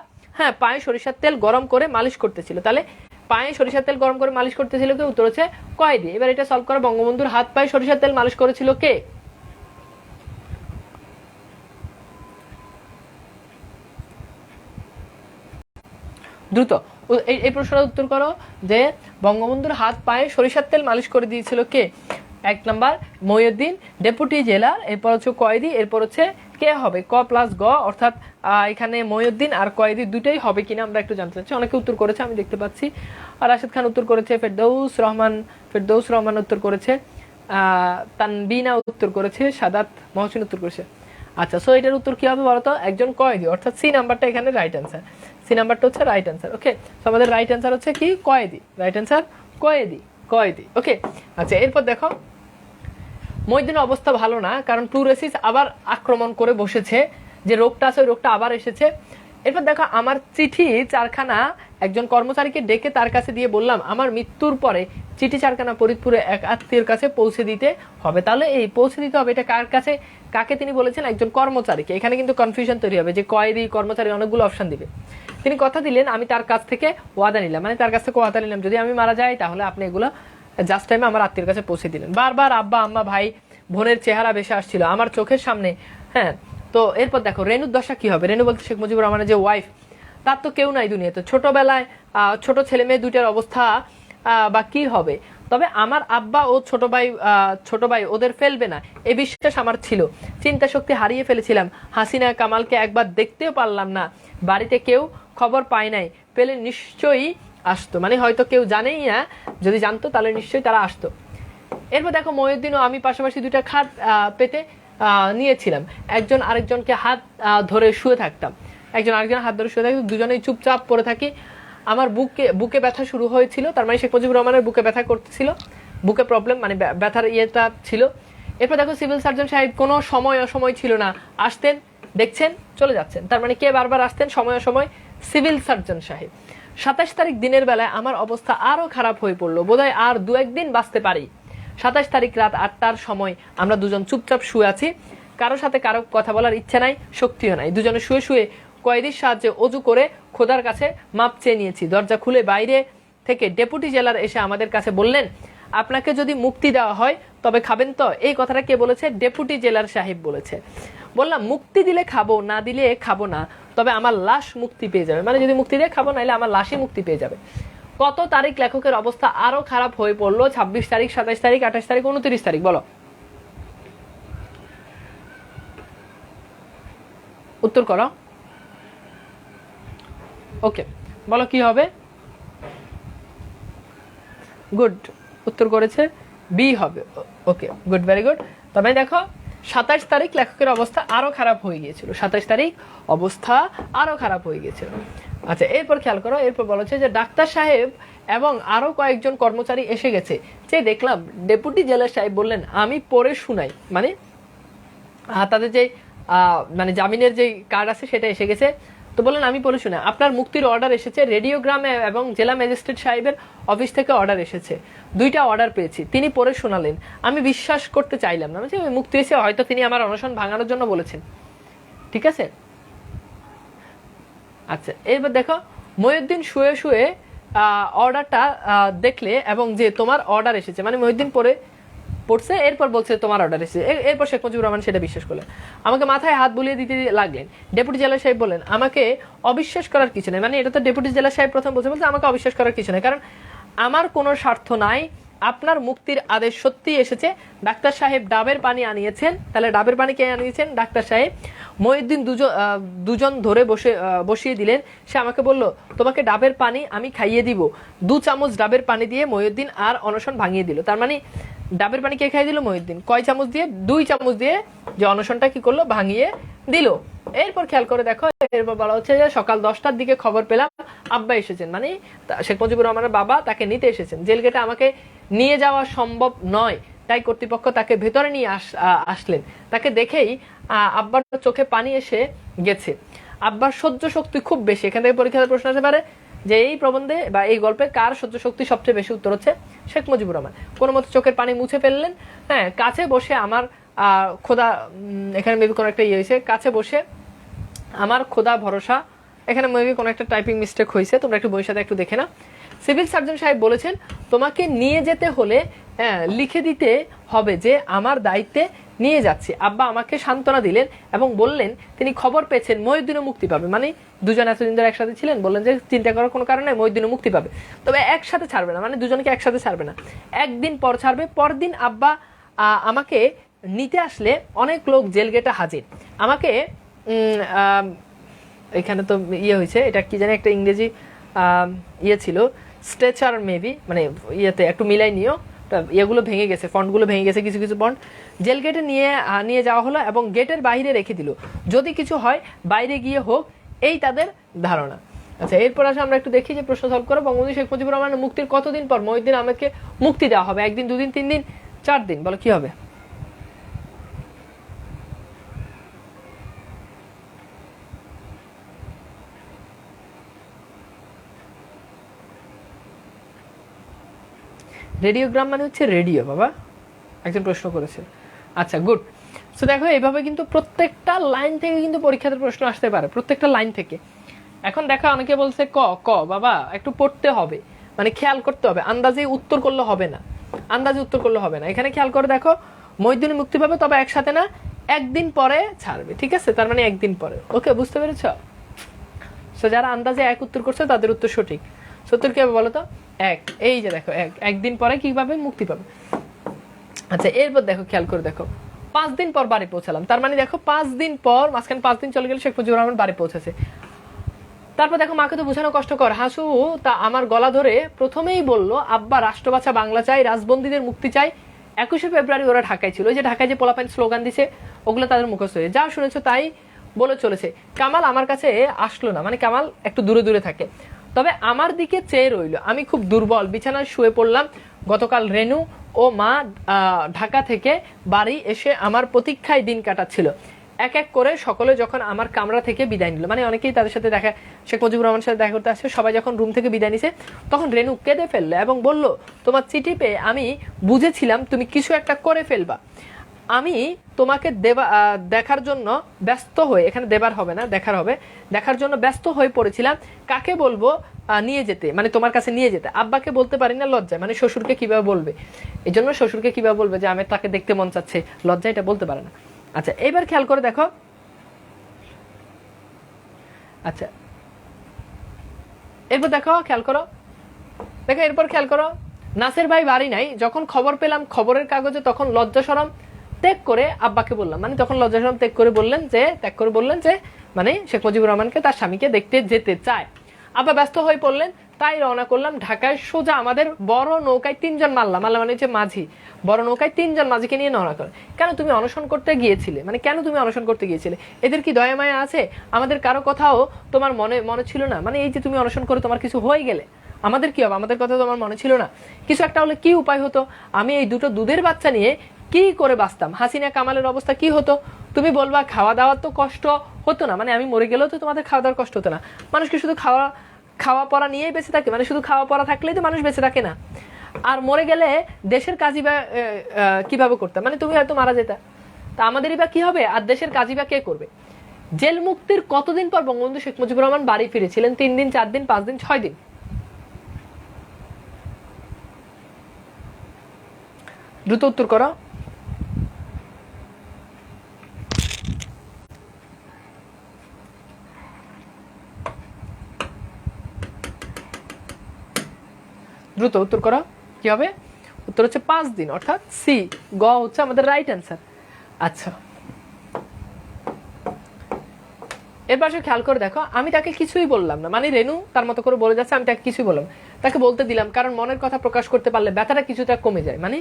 পায়ে সরিষার তেল গরম করে মালিশ করতেছিল। তাহলে পায়ে সরিষার তেল গরম করে মালিশ করতেছিল কে? উত্তর হচ্ছে কয়েদি। এবার এটা সলভ করা, বঙ্গবন্ধুর হাত পায়ে সরিষার তেল মালিশ করেছিল কে? দ্রুত এই প্রশ্নের উত্তর করো যে বঙ্গবন্ধুর হাত পায়ে সরিষার তেল মালিশ করে দিয়েছিল কে? 1 নাম্বার মহিউদ্দিন, ডেপুটি জেলার, এরপর হচ্ছে কয়েদি, এরপর হচ্ছে কে হবে? ক প্লাস গ, অর্থাৎ এখানে মহিউদ্দিন আর কয়েদি দুটোই হবে কিনা আমরা একটু জানতে চাচ্ছি। অনেকে উত্তর করেছে আমি দেখতে পাচ্ছি। আর রাশেদ খান উত্তর করেছে, ফেরদৌস রহমান উত্তর করেছে, তানবিনা উত্তর করেছে, সাদাত মহসিন উত্তর করেছে। আচ্ছা, সো এটার উত্তর কি হবে বলতো? একজন কয়েদি, অর্থাৎ সি নাম্বারটা এখানে রাইট অ্যান্সার। সি নাম্বারটা হচ্ছে রাইট অ্যান্সার। ওকে, তো আমাদের রাইট অ্যান্সার হচ্ছে কি? কয়েদি। রাইট অ্যান্সার কয়েদি। ওকে, আচ্ছা এরপর দেখো মহিউদ্দিনের অবস্থা ভালো না, কারণ প্লুরেসিস আবার আক্রমণ করে বসেছে। যে রোগটা আছে ওই রোগটা আবার এসেছে। এরপর দেখো আমার চিঠি 4খানা একজন কর্মচারীকে ডেকে তার কাছে দিয়ে বললাম, আমার মৃত্যুর পরে চিঠি 4খানা ফরিদপুরে এক আত্মীয়ের কাছে পৌঁছে দিতে হবে। তাহলে এই পৌঁছে দিতে হবে, এটা কার কাছে? কাকে তিনি বলেছেন? একজন কর্মচারীকে। এখানে কিন্তু কনফিউশন তৈরি হবে যে কয়েদি, কর্মচারী, অনেকগুলো অপশন দিবে। তিনি কথা দিলেন, আমি তার কাছ থেকে ওয়াদা নিলাম, মানে তার কাছ থেকে ওয়াদা নিলাম যদি আমি মারা যাই তাহলে আপনি এগুলো জাস্ট টাইমে আমার আত্মীয়ের কাছে পৌঁছে দিলেন। বারবার আব্বা, আম্মা, ভাই, বোনের চেহারা ভেসে আসছিল আমার চোখের সামনে। তো এরপর দেখো রেনুর দশা কি হবে? রেনু বলতে শেখ মুজিবুর রহমানের যে ওয়াইফ, তার তো কেউ নাই দুনিয়াতে। ছোটবেলায় ছোট ছেলে মেয়ে দুইটার অবস্থা বা কি হবে, তবে আমার আব্বা ও ছোট ভাই ওদের ফেলবে না এই বিশ্বাস আমার ছিল। চিন্তা শক্তি হারিয়ে ফেলেছিলাম। হাসিনা কামালকে একবার দেখতেও পারলাম না। বাড়িতে কেউ খবর পায় নাই, পেলে নিশ্চয়ই আসতো, মানে হয়তো কেউ জানেই না, যদি জানতো তাহলে নিশ্চয়ই তারা আসতো। এরপর দেখো মহিউদ্দিন ও আমি পাশাপাশি দুইটা খাট পেতে নিয়েছিলাম, একজন আরেকজনকে হাত ধরে শুয়ে থাকতাম, একজন আরেকজন হাত ধরে শুয়ে থাকতাম, দুজনেই চুপচাপ পড়ে থাকি। আমার বুকে ব্যথা শুরু হয়েছিল, তার মানে শেখ মুজিবুর রহমানের বুকে ব্যথা করতেছিল, বুকে প্রবলেম, মানে ব্যথার ইয়েটা ছিল। এরপর দেখো সিভিল সার্জন সাহেব কোনো সময় অসময় ছিল না, আসতেন, দেখছেন, চলে যাচ্ছেন। তার মানে কে বারবার আসতেন সময় অসময়? সিভিল সার্জন সাহেব। 27 তারিখ দিনের বেলায় আমার অবস্থা আরো খারাপ হয়ে পড়লো, বোধহয় আর 2-1 দিন বাঁচতে পারি। 27 তারিখ রাত 8টার সময় আমরা দুজন চুপচাপ শুয়ে আছি, কারো সাথে কারো কথা বলার ইচ্ছা নাই, শক্তিও নাই। দুজনে শুয়ে শুয়ে কয়েদির সাহায্যে অজু করে খোদার কাছে মাপ চেয়ে নিয়েছি। দরজা খুলে বাইরে থেকে ডেপুটি জেলার এসে আমাদের কাছে বললেন, আপনাকে যদি মুক্তি দেওয়া হয় তবে খাবেন তো? এই কথাটা কে বলেছে? ডেপুটি জেলার সাহেব বলেছে। বললাম মুক্তি দিলে খাবো, না দিলে খাবো না, তবে আমার লাশ মুক্তি পেয়ে যাবে, মানে যদি মুক্তি দিয়ে খাবো, নাহলে আমার লাশই মুক্তি পেয়ে যাবে। কত তারিখ লেখকের অবস্থা আরো খারাপ হয়ে পড়লো? 26 তারিখ, 27 তারিখ, 28 তারিখ, 29 তারিখ, বলো উত্তর করো। ওকে, বলো কি হবে? গুড, উত্তর করেছে বি হবে। ওকে, গুড, ভেরি গুড। তবে দেখো 27 তারিখ লেখকের অবস্থা আরো খারাপ হয়ে গিয়েছিল, 27 তারিখ অবস্থা আরো খারাপ হয়ে গিয়েছিল। আচ্ছা, এরপর খেয়াল করো, এরপর বলেছে যে ডাক্তার সাহেব এবং আরো কয়েকজন কর্মচারী এসে গেছে, যে দেখলাম ডেপুটি জেলার সাহেব বললেন আমি পড়ে শুনাই, মানে তাদের যে মানে জামিনের যে কার্ড আছে সেটা এসে গেছে, তো বললেন আমি পড়ে শুনে, আপনার মুক্তির অর্ডার এসেছে, রেডিওগ্রামে এবং জেলা ম্যাজিস্ট্রেট সাহেবের অফিস থেকে অর্ডার এসেছে, 2টা অর্ডার পেয়েছি। তিনি পড়ে শোনালেন, আমি বিশ্বাস করতে চাইলাম না, যে মুক্তি এসে হয়তো তিনি আমার অনশন ভাঙানোর জন্য বলেছেন, ঠিক আছে। আচ্ছা, এবার দেখো মহিউদ্দিন শুয়ে শুয়ে অর্ডারটা দেখলে এবং যে তোমার অর্ডার এসেছে, মানে মহিউদ্দিন পড়ছে, এরপর বলছে তোমার অর্ডার এসেছে, এরপর শেখ মুজিবুর রহমান সেটা বিশ্বাস করলেন। আমাকে মাথায় হাত বুলিয়ে দিতে লাগলেন। ডেপুটি জেলার সাহেব বললেন, আমাকে অবিশ্বাস করার কিছু নেই, মানে এটা তো ডেপুটি জেলার সাহেব প্রথম বলছে, আমাকে অবিশ্বাস করার কিছু নেই, কারণ আমার কোনো স্বার্থ নাই, আপনার মুক্তির আদেশ সত্যি এসেছে। ডাক্তার সাহেব ডাবের পানি আনিয়েছেন, তাহলে ডাবের পানি কে আনিয়েছেন? ডাক্তার সাহেব। মহিউদ্দিন দুজন ধরে বসিয়ে দিলেন। সে আমাকে বলল, তোমাকে ডাবের পানি আমি খাইয়ে দিব। 2 চামচ ডাবের পানি দিয়ে মহিউদ্দিন আর অনশন ভাঙিয়ে দিল। তার মানে ডাবের পানি কে খাইয়ে দিল? মহিউদ্দিন। কয় চামচ দিয়ে? 2 চামচ দিয়ে যে অনশনটা কি করলো? ভাঙিয়ে দিল। এরপর খেয়াল করে দেখো, এরপর বলা হচ্ছে যে সকাল 10টার দিকে খবর পেলাম আব্বা এসেছেন, মানে শেখ মুজিবুর রহমানের বাবা তাকে নিতে এসেছেন। জেল গেটে আমাকে নিয়ে যাওয়া সম্ভব নয়, তাই কর্তৃপক্ষ তাকে ভেতরে নিয়ে আসলেন। তাকে দেখেই আব্বার চোখে পানি এসে গেছে। আব্বার সহ্য শক্তি খুব বেশি। এখান থেকে পরীক্ষার প্রশ্ন আসতে পারে যে এই প্রবন্ধে বা এই গল্পে কার সহ্য শক্তি সবচেয়ে বেশি? উত্তর হচ্ছে শেখ মুজিবুর রহমান। কোনো মতো চোখের পানি মুছে ফেললেন। হ্যাঁ, কাছে বসে আমার খোদা, এখানে মেবি কোনো একটা ইয়ে হয়েছে, কাছে বসে আমার খোদা ভরসা, এখানে মেবি কোনো একটা টাইপিং মিস্টেক হয়েছে, তোমরা একটু বইয়ের সাথে একটু দেখে না। সিভিল সার্জন সাহেব বলেছেন, তোমাকে নিয়ে যেতে হলে লিখে দিতে হবে যে আমার দায়িত্বে নিয়ে যাচ্ছি। আব্বা আমাকে সান্ত্বনা দিলেন এবং বললেন তিনি খবর পেয়েছেন মহিউদ্দিনও মুক্তি পাবে, মানে দুজন এতদিন ধরে একসাথে ছিলেন, বললেন যে চিন্তা করার কোনো কারণে মহিউদ্দিনও মুক্তি পাবে, তবে একসাথে ছাড়বে না, মানে দুজনকে একসাথে ছাড়বে না, একদিন পর ছাড়বে। পরদিন আব্বা আমাকে নিতে আসলে অনেক লোক জেল গেটে হাজির। আমাকে এখানে তো ইয়ে হয়েছে, এটা কি জানি একটা ইংরেজি ইয়ে ছিল, স্ট্রেচার মেবি, মানে ইয়েতে একটু মিলাই নিও, ইয়েগুলো ভেঙে গেছে, ফন্টগুলো ভেঙে গেছে, কিছু কিছু ফন্ট। জেল গেটে নিয়ে যাওয়া হলো এবং গেটের বাইরে রেখে দিল, যদি কিছু হয় বাইরে গিয়ে হোক, এই তাদের ধারণা। আচ্ছা, এরপর আসে আমরা একটু দেখি যে প্রশ্ন সলভ করো। বঙ্গবন্ধু শেখ মুজিবুর রহমানের মুক্তির কতদিন পর মহিউদ্দিন আহমেদকে মুক্তি দেওয়া হবে? 1 দিন, 2 দিন, 3 দিন, 4 দিন, বলো কি হবে? রেডিওগ্রাম মানে হচ্ছে রেডিও, বাবা একজন প্রশ্ন করেছে। আচ্ছা, গুড। সো দেখো, এইভাবে কিন্তু প্রত্যেকটা লাইন থেকে কিন্তু পরীক্ষাতে প্রশ্ন আসতে পারে, প্রত্যেকটা লাইন থেকে। এখন দেখো, অনেকে বলছে ক ক, বাবা একটু পড়তে হবে, মানে খেয়াল করতে হবে, আন্দাজে উত্তর করলে হবে না, আন্দাজে উত্তর করলে হবে না। এখানে খেয়াল করে দেখো, মহিউদ্দিন মুক্তি পাবে, তবে একসাথে না, 1 দিন পরে ছাড়বে, ঠিক আছে, তার মানে 1 দিন পরে। ওকে, বুঝতে পেরেছ? সো যারা আন্দাজে এক উত্তর করছে তাদের উত্তর সঠিক। সত্তর কি হবে বলো তো? এক, এই যে দেখো একদিন পরে কিভাবে মুক্তি পাবে। আচ্ছা এরপর দেখো, খেয়াল করে দেখো, 5 দিন পর বাড়ি পৌঁছালাম। তার মানে দেখো 5 দিন পর, মাঝখানে 5 দিন চলে গেলে শেখ মুজিবুর রহমান বাড়ি পৌঁছেছে। তারপর দেখো মাকে তো বোঝানো কষ্টকর। হাসু তা আমার গলা ধরে প্রথমেই বলল, আব্বা রাষ্ট্র বাঁচা বাংলা চাই, রাজবন্দীদের মুক্তি চাই। 21শে ফেব্রুয়ারি ওরা ঢাকায় ছিল, ওই যে ঢাকায় যে পোলাপাইন স্লোগান দিছে ওগুলো তাদের মুখস্থ হয়ে যা শুনেছো তাই বলে চলেছে। কামাল আমার কাছে আসলো না, মানে কামাল একটু দূরে দূরে থাকে, তবে আমার দিকে চেয়ে রইল। আমি খুব দুর্বল, বিছানায় শুয়ে পড়লাম। গতকাল রেনু ও মা ঢাকা থেকে বাড়ি এসে আমার প্রতীক্ষায় দিন কাটাচ্ছিল। এক এক করে সকলে যখন আমার কামরা থেকে বিদায় নিল, মানে অনেকেই তাদের সাথে দেখা, শেখ মুজিবুর রহমানের সাথে দেখা করতে আসছে, সবাই যখন রুম থেকে বিদায় নিছে তখন রেনু কেঁদে ফেললো এবং বলল, তোমার চিঠি পেয়ে আমি বুঝেছিলাম তুমি কিছু একটা করে ফেলবা। আমি তোমাকে দেখার জন্য ব্যস্ত হয়ে, এখানে দেবার হবে না দেখার হবে, দেখার জন্য ব্যস্ত হয়ে পড়েছিলাম। কাকে বলবো নিয়ে যেতে, মানে তোমার কাছে নিয়ে যেতে। আব্বাকে বলতে পারি না লজ্জায়, মানে শ্বশুরকে কিভাবে বলবে, এই জন্য শ্বশুরকে কিভাবে বলবে যে আমি তাকে দেখতে মন চাচ্ছে, লজ্জায় এটা বলতে পারে না। আচ্ছা এবার খেয়াল করে দেখো, আচ্ছা এরপর দেখো, খেয়াল করো, দেখো এরপর খেয়াল করো, নাসের ভাই বাড়ি নাই। যখন খবর পেলাম খবরের কাগজে, তখন লজ্জা শরম ত্যাগ করে আব্বাকে বললাম, মানে তখন লজ্জা শরম ত্যাগ করে বললেন যে মানে শেখ মুজিবুর রহমানকে তার স্বামীকে দেখতে যেতে চায়। আব্বা ব্যস্ত হয়ে পড়লেন, তাই রওনা করলাম ঢাকায় সোজা। আমাদের বড় নৌকায় 3 জন মাল্লা মানে যে মাঝি, বড় নৌকায় 3 জন মাঝিকে নিয়ে রওনা করে। কেন তুমি অনশন করতে গিয়েছিলে, মানে কেন তুমি অনশন করতে গিয়েছিলে? এদের কি দয়া মায়া আছে? আমাদের কারো কথাও তোমার মনে ছিল না? মানে এই যে তুমি অনশন করে তোমার কিছু হয়ে গেলে আমাদের কি হবে? আমাদের কথা তোমার মনে ছিল না? কিছু একটা হলে কি উপায় হতো? আমি এই দুটো দুধের বাচ্চা নিয়ে কি করে বাঁচতাম? হাসিনা কামালের অবস্থা কি হতো? তুমি বলবা খাওয়া দাওয়ার তো কষ্ট হতো না, মানে আমি মরে গেলেও তো তোমাদের খাওয়া দাওয়ার কষ্ট হতো না। মানুষকে শুধু খাওয়া পড়া নিয়েই বেঁচে থাকে, মানে শুধু খাওয়া পড়া থাকলেই তো মানুষ বেঁচে থাকে না। আর মরে গেলে দেশের কাজই বা কিভাবে করতাম? মানে তুমি হয়তো মারা যেতা, তা আমাদেরই বা কি হবে? আর দেশের কাজই বা কে করবে? জেল মুক্তির কতদিন পর বঙ্গবন্ধু শেখ মুজিবুর রহমান বাড়ি ফিরেছিলেন? 3 দিন, 4 দিন, 5 দিন, 6 দিন। দ্রুত উত্তর করো। দ্রুত উত্তর করো, কি হবে? উত্তর হচ্ছে 5 দিন, অর্থাৎ সি, গ হচ্ছে আমাদের রাইট অ্যান্সার। আচ্ছা এর পাশে খেয়াল করে দেখো, আমি তাকে কিছুই বললাম না, মানে রেনু তার মতো করে বলে যাচ্ছে, আমি তাকে কিছুই বললাম, তাকে বলতে দিলাম, কারণ মনের কথা প্রকাশ করতে পারলে ব্যথাটা কিছুটা কমে যায়। মানে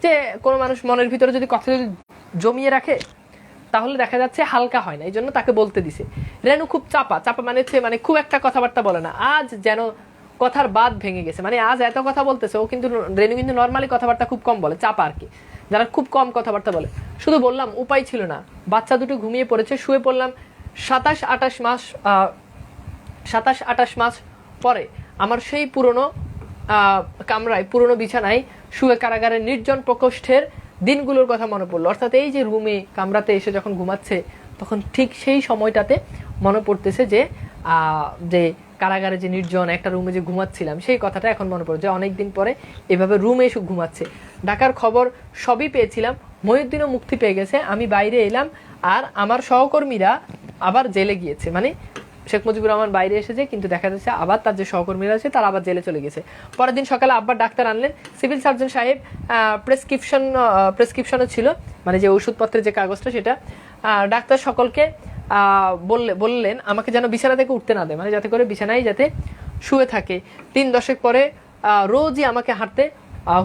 যে কোনো মানুষ মনের ভিতরে যদি কথা যদি জমিয়ে রাখে তাহলে দেখা যাচ্ছে হালকা হয় না, এই জন্য তাকে বলতে দিছে। রেনু খুব চাপা মানে হচ্ছে মানে খুব একটা কথাবার্তা বলে না, আজ যেন কথার বাদ ভেঙে গেছে, মানে আজ এত কথা বলতেছে ও, কিন্তু রেনু কিন্তু নর্মালি কথাবার্তা খুব কম বলে, চাপা আর কি, যারা খুব কম কথাবার্তা বলে। শুধু বললাম উপায় ছিল না, বাচ্চা দুটো ঘুমিয়ে পড়েছে, শুয়ে পড়লাম। 27-28 মাস পরে আমার সেই পুরনো কামরায়, পুরনো বিছানায় শুয়ে কারাগারের নির্জন প্রকোষ্ঠের দিনগুলোর কথা মনে পড়লো। অর্থাৎ এই যে রুমে কামরাতে এসে যখন ঘুমাচ্ছে তখন ঠিক সেই সময়টাতে মনে পড়তেছে যে কারাগারে যে নির্জন একটা রুমে যে ঘুমাচ্ছিলাম সেই কথাটা এখন মনে পড়ে, যে অনেকদিন পরে এভাবে রুমে এসে ঘুমাচ্ছে। ঢাকার খবর সবই পেয়েছিলাম, মহিউদ্দিনও মুক্তি পেয়ে গেছে, আমি বাইরে এলাম, আর আমার সহকর্মীরা আবার জেলে গিয়েছে। মানে শেখ মুজিবুর রহমান বাইরে এসেছে, কিন্তু দেখা যাচ্ছে আবার তার যে সহকর্মীরা আছে তারা আবার জেলে চলে গেছে। পরের দিন সকালে আব্বার ডাক্তার আনলেন, সিভিল সার্জন সাহেব প্রেসক্রিপশনও ছিল, মানে যে ওষুধপত্রের যে কাগজটা সেটা। ডাক্তার সকলকে বললেন আমাকে যেন বিছানা থেকে উঠতে না দেয়, মানে যাতে করে বিছানায় যাতে শুয়ে থাকে। 3 দশক পরে রোজই আমাকে হাঁটতে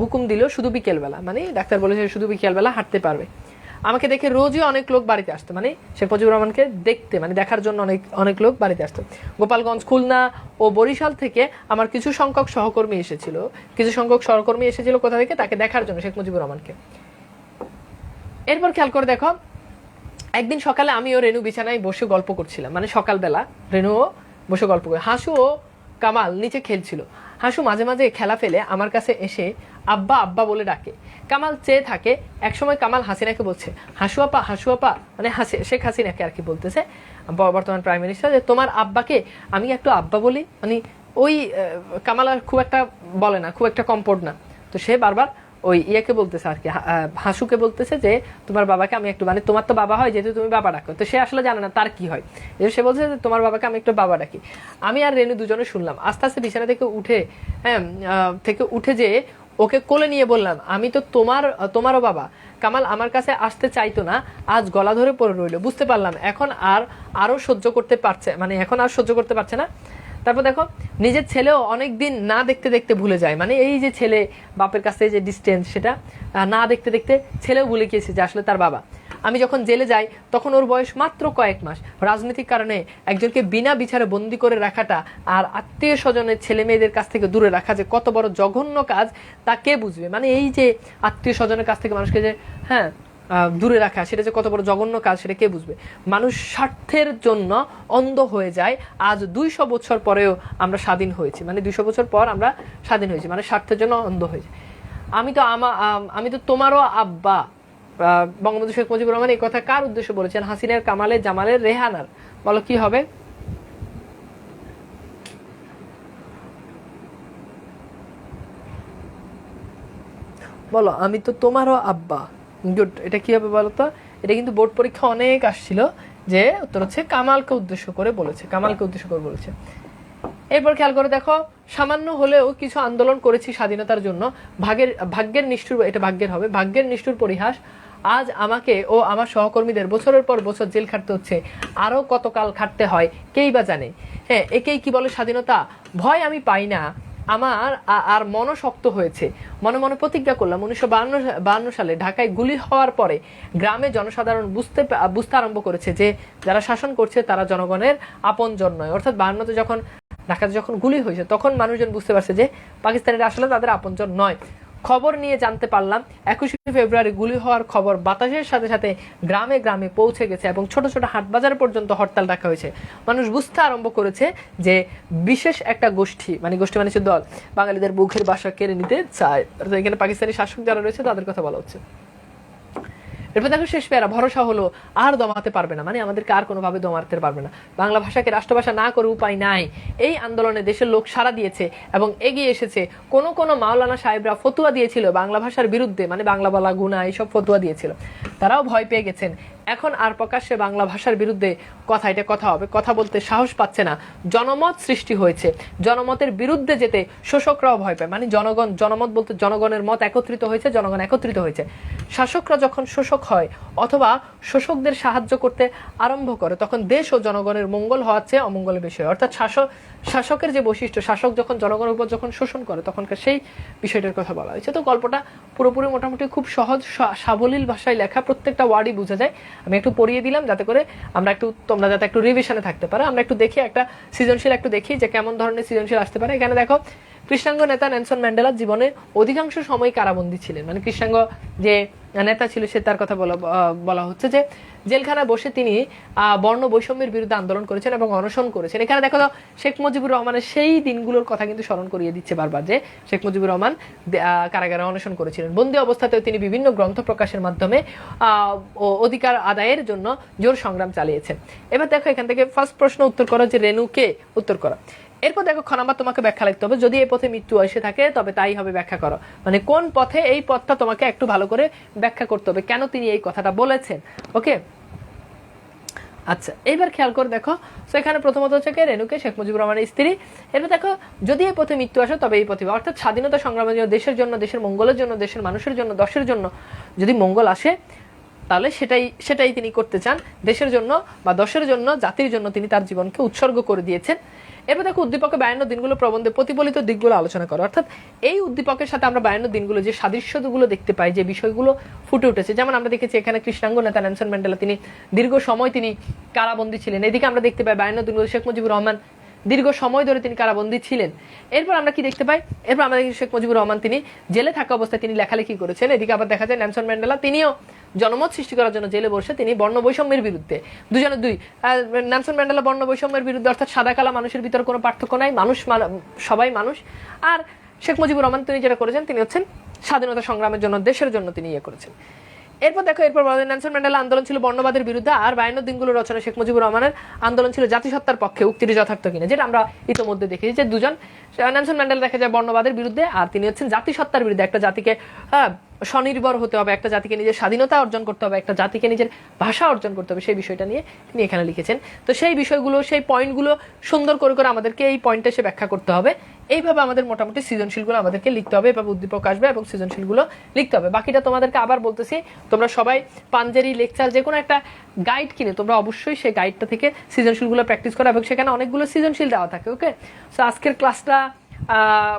হুকুম দিল, শুধু বিকেলবেলা, মানে ডাক্তার বলেছে শুধু বিকেলবেলা হাঁটতে পারবে। আমাকে দেখে রোজই অনেক লোক বাড়িতে আসতো, মানে শেখ মুজিবুর রহমানকে দেখতে, মানে দেখার জন্য অনেক লোক বাড়িতে আসতো। গোপালগঞ্জ, খুলনা ও বরিশাল থেকে আমার কিছু সংখ্যক সহকর্মী এসেছিল কোথা থেকে? তাকে দেখার জন্য, শেখ মুজিবুর রহমানকে। এরপর খেয়াল করে দেখো, একদিন সকালে আমি ও রেনু বিছানায় বসে গল্প করছিলাম, মানে সকালবেলা রেনুও বসে গল্প করে। হাসু ও কামাল নিচে খেলছিল। হাসু মাঝে মাঝে খেলা ফেলে আমার কাছে এসে আব্বা আব্বা বলে ডাকে। কামাল চেয়ে থাকে। একসময় কামাল হাসিনাকে বলছে, হাসু আপা, মানে শেখ হাসিনাকে আর কি বলতেছে, বর্তমান প্রাইম মিনিস্টার, যে তোমার আব্বাকে আমি একটু আব্বা বলি। মানে ওই কামাল আর খুব একটা বলে না, খুব একটা কম্পোর্ট না, তো সে বারবার ওই ইয়েকে বলতেছে আর কি, হাসুকে বলতেছে যে তোমার বাবাকে আমি একটু, মানে তোমার তো বাবা হয় যেহেতু তুমি বাবা ডাকো, তো সে আসলে জানে না তার কি হয়, সে বলছে যে তোমার বাবাকে আমি একটু বাবা ডাকি। আমি আর রেনু দুজনে শুনলাম, আস্তে আস্তে বিছানা থেকে উঠে, হ্যাঁ থেকে উঠে যে ওকে কোলে নিয়ে বললাম, আমি তো তোমারও বাবা। কামাল আমার কাছে আসতে চাইতো না, আজ গলা ধরে পড়ে রইল। বুঝতে পারলাম এখন আরো সহ্য করতে পারছে, মানে এখন আর সহ্য করতে পারছে না। তারপর দেখো নিজের ছেলেও অনেক দিন না দেখতে দেখতে ভুলে যায়, মানে এই যে ছেলে বাপের কাছে যে ডিস্টেন্স, সেটা না দেখতে দেখতে ছেলেও ভুলে গিয়েছে যে আসলে তার বাবা। আমি যখন জেলে যাই তখন ওর বয়স মাত্র কয়েক মাস। রাজনৈতিক কারণে একজনকে বিনা বিচারে বন্দি করে রাখাটা আর আত্মীয় স্বজনের ছেলে মেয়েদের কাছ থেকে দূরে রাখা যে কত বড় জঘন্য কাজ তা কে বুঝবে। মানে এই যে আত্মীয় স্বজনের কাছ থেকে মানুষকে যে দূরে রাখা, সেটা যে কত বড় জঘন্য কাজ সেটা কে বুঝবে। মানুষ স্বার্থের জন্য অন্ধ হয়ে যায়। আজ 200 বছর পরেও আমরা স্বাধীন হয়েছি, মানে 200 বছর পর আমরা স্বাধীন হয়েছি, মানে স্বার্থের জন্য অন্ধ হয়েছে। আমি তো তোমারও আব্বা। বঙ্গবন্ধু শেখ মুজিবুর রহমান এই কথা কার উদ্দেশ্যে বলেছেন? হাসিনার, কামালের, জামালের, রেহানার? বলো কি হবে? বলো, আমি তো তোমারও আব্বা। গুড, এটা কি হবে বলো তো? এটা কিন্তু বোর্ড পরীক্ষা অনেক আসছিল, যে উত্তর হচ্ছে কামালকে উদ্দেশ্য করে বলেছে, কামালকে উদ্দেশ্য করে বলেছে। এরপর খেয়াল করে দেখো, সামান্য হলেও কিছু আন্দোলন করেছি স্বাধীনতার জন্য, ভাগ্যের নিষ্ঠুর, এটা ভাগ্যের হবে, ভাগ্যের নিষ্ঠুর পরিহাস, আজ আমাকে ও আমার সহকর্মীদের বছরের পর বছর জেল খাটতে হচ্ছে, আরো কতকাল খাটতে হয় কেই বা জানে। হ্যাঁ, একেই কি বলে স্বাধীনতা? ভয় আমি পাই না, আমার আর মনও শক্ত হয়েছে। মনে মনে প্রতিজ্ঞা করলাম 1952 সালে ঢাকায় গুলি হওয়ার পরে গ্রামে জনসাধারণ বুঝতে আরম্ভ করেছে যে যারা শাসন করছে তারা জনগণের আপনজন নয়। অর্থাৎ 52তে যখন ঢাকাতে যখন গুলি হয়েছে তখন মানুষজন বুঝতে পারছে যে পাকিস্তানিরা আসলে তাদের আপনজন নয়। খবর নিয়ে জানতে পারলাম 21শে ফেব্রুয়ারি গুলি হওয়ার খবর বাতাসের সাথে সাথে গ্রামে গ্রামে পৌঁছে গেছে এবং ছোট ছোট হাট বাজার পর্যন্ত হরতাল ডাকা হয়েছে। মানুষ বুঝতে আরম্ভ করেছে যে বিশেষ একটা গোষ্ঠী, মানে গোষ্ঠী মানে হচ্ছে দল, বাঙালিদের বুকের বাসা কেড়ে নিতে চায়। এখানে পাকিস্তানি শাসক যারা রয়েছে তাদের কথা বলা হচ্ছে। এরপর দেখো শেষ পেয়ারা, ভরসা হলো আর দমাতে পারবে না, মানে আমাদেরকে আর কোনোভাবে দমাতে পারবে না। বাংলা ভাষাকে রাষ্ট্রভাষা না করে উপায় নাই। এই আন্দোলনে দেশের লোক সাড়া দিয়েছে এবং এগিয়ে এসেছে। কোন কোন মাওলানা সাহেবরা ফতুয়া দিয়েছিল বাংলা ভাষার বিরুদ্ধে, মানে বাংলা বলা গুনাহ, এইসব ফতুয়া দিয়েছিল, তারাও ভয় পেয়ে গেছেন। এখন আর প্রকাশ্যে বাংলা ভাষার বিরুদ্ধে এটা কথা হবে, কথা বলতে সাহস পাচ্ছে না। জনমত সৃষ্টি হয়েছে, জনমতের বিরুদ্ধে যেতে শোষকরাও ভয় পায়, মানে জনমত বলতে জনগণের মত একত্রিত হয়েছে, জনগণ একত্রিত হয়েছে। শাসকরা যখন শোষক হয় অথবা শোষকদের সাহায্য করতে আরম্ভ করে তখন দেশ ও জনগণের মঙ্গল হওয়ার চেয়ে অমঙ্গলের বিষয়। অর্থাৎ শাসকের যে বৈশিষ্ট্য, শাসক যখন জনগণের উপর যখন শোষণ করে তখনকার সেই বিষয়টার কথা বলা হয়েছে। তো গল্পটা পুরোপুরি মোটামুটি খুব সহজ সাবলীল ভাষায় লেখা, প্রত্যেকটা ওয়ার্ডই বোঝা যায়। আমি একটু পড়িয়ে দিলাম যাতে করে তোমরা যাতে একটু রিভিশনে থাকতে পারো। আমরা একটু দেখি, একটা সৃজনশীল একটু দেখি যে কেমন ধরনের সৃজনশীল আসতে পারে। এখানে দেখো, কৃষ্ণাঙ্গ নেতা নেলসন ম্যান্ডেলা জীবনের অধিকাংশ সময় কারাবন্দী ছিলেন, মানে কৃষ্ণাঙ্গ যে নেতা ছিল সে তার কথা বলা হচ্ছে যে জেলখানায় বসে তিনি বর্ণ বৈষম্যের বিরুদ্ধে আন্দোলন করেছেন এবং অনশন করেছেন। এখানে দেখো শেখ মুজিবুর রহমানের সেই দিনগুলোর কথা কিন্তু স্মরণ করিয়ে দিচ্ছে বারবার, যে শেখ মুজিবুর রহমান কারাগারে অনশন করেছিলেন। বন্দী অবস্থাতেও তিনি বিভিন্ন গ্রন্থ প্রকাশের মাধ্যমে অধিকার আদায়ের জন্য জোর সংগ্রাম চালিয়েছেন। এবার দেখো এখান থেকে ফার্স্ট প্রশ্ন উত্তর করো যে রেনুকে উত্তর করো। এরপর দেখো খ নাম্বার, তোমাকে ব্যাখ্যা লিখতে হবে। যদি এই পথে মৃত্যু এসে থাকে তবে তাই হবে, ব্যাখ্যা করো। মানে কোন পথে, এই পথটা তোমাকে একটু ভালো করে ব্যাখ্যা করতে হবে, কেন তিনি এই কথাটা বলেছেন। ওকে, আচ্ছা এইবার খেয়াল করে দেখো। তো এখানে প্রথমত হচ্ছে রেনুকে শেখ মুজিবুর রহমানের স্ত্রী। এরপর দেখো, যদি এই পথে মৃত্যু আসে তবে এই পথে, অর্থাৎ স্বাধীনতা সংগ্রামের জন্য, দেশের জন্য, দেশের মঙ্গলের জন্য, দেশের মানুষের জন্য, দশের জন্য যদি মঙ্গল আসে তাহলে সেটাই তিনি করতে চান। দেশের জন্য বা দশের জন্য, জাতির জন্য তিনি তার জীবনকে উৎসর্গ করে দিয়েছেন। এরপর দেখো, উদ্দীপকে 52 দিনগুলো প্রবন্ধে প্রতিফলিত দিকগুলো আলোচনা করো। অর্থাৎ এই উদ্দীপকের সাথে আমরা 52 দিনগুলো যে সাদৃশ্যগুলো দেখতে পাই, যে বিষয়গুলো ফুটে উঠেছে, যেমন আমরা দেখেছি এখানে কৃষ্ণাঙ্গ নেতা নেলসন ম্যান্ডেলা তিনি দীর্ঘ সময় তিনি কারাবন্দী ছিলেন। এদিকে আমরা দেখতে পাই 52 দিনগুলো শেখ মুজিবুর রহমান দীর্ঘ সময় ধরে তিনি কারাবন্দী ছিলেন। এরপর আমরা কি দেখতে পাই? এরপর আমরা দেখি শেখ মুজিবুর রহমান তিনি জেলে থাকা অবস্থায় তিনি লেখালেখি করেছেন। এদিকে আবার দেখা যায় নেলসন ম্যান্ডেলা তিনিও জনমত সৃষ্টি করার জন্য জেলে বসে তিনি বর্ণ বৈষম্যের বিরুদ্ধে, দুজনের দুই। নেলসন ম্যান্ডেলা বর্ণ বৈষম্যের বিরুদ্ধে, অর্থাৎ সাদা কালা মানুষের ভিতরে কোনো পার্থক্য নাই, সবাই মানুষ। আর শেখ মুজিবুর রহমান তিনি যেটা করেছেন তিনি হচ্ছেন স্বাধীনতা সংগ্রামের জন্য, দেশের জন্য তিনি ইয়ে করেছেন। এরপর দেখো, এরপর নেলসন ম্যান্ডেলা আন্দোলন ছিল বর্ণবাদের বিরুদ্ধে, আর 52 দিনগুলো রচনা শেখ মুজিবুর রহমানের আন্দোলন ছিল জাতিসত্তার পক্ষে, উক্তিটি যথার্থ কিনা, যেটা আমরা ইতোমধ্যে দেখেছি যে দুজন, নেলসন ম্যান্ডেলা দেখা যায় বর্ণবাদের বিরুদ্ধে, আর তিনি হচ্ছেন জাতিসত্তার বিরুদ্ধে। একটা জাতিকে স্বনির্ভর হতে হবে, একটা জাতিকে নিজের স্বাধীনতা অর্জন করতে হবে, একটা জাতিকে নিজের ভাষা অর্জন করতে হবে, সেই বিষয়টা নিয়ে তিনি এখানে লিখেছেন। তো সেই বিষয়গুলো, সেই পয়েন্টগুলো সুন্দর করে করে আমাদেরকে এই পয়েন্টে এসে ব্যাখ্যা করতে হবে। এইভাবে আমাদের মোটামুটি সৃজনশীলগুলো আমাদেরকে লিখতে হবে, এভাবে উদ্দীপক আসবে এবং সৃজনশীলগুলো লিখতে হবে। বাকিটা তোমাদেরকে আবার বলতেছি, তোমরা সবাই পাঞ্জেরি লেকচার যে কোনো একটা গাইড কিনে তোমরা অবশ্যই সেই গাইডটা থেকে সৃজনশীলগুলো প্র্যাকটিস করো, এবং সেখানে অনেকগুলো সৃজনশীল দেওয়া থাকে। ওকে, সো আজকের ক্লাসটা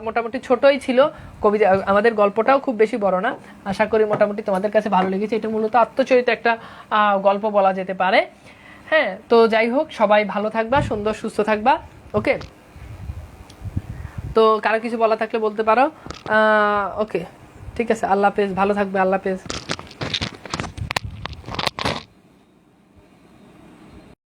মোটামুটি ছোটই ছিল, কবিতা আমাদের গল্পটাও খুব বেশি বড় না। আশা করি মোটামুটি তোমাদের কাছে ভালো লেগেছে। এটা মূলত আত্মচরিত একটা গল্প বলা যেতে পারে। হ্যাঁ, তো যাই হোক, সবাই ভালো থাকবা, সুন্দর সুস্থ থাকবা। ওকে, তো কারো কিছু বলা থাকলে বলতে পারো। ওকে, ঠিক আছে, আল্লাহ হাফেজ, ভালো থাকবে, আল্লাহ হাফেজ।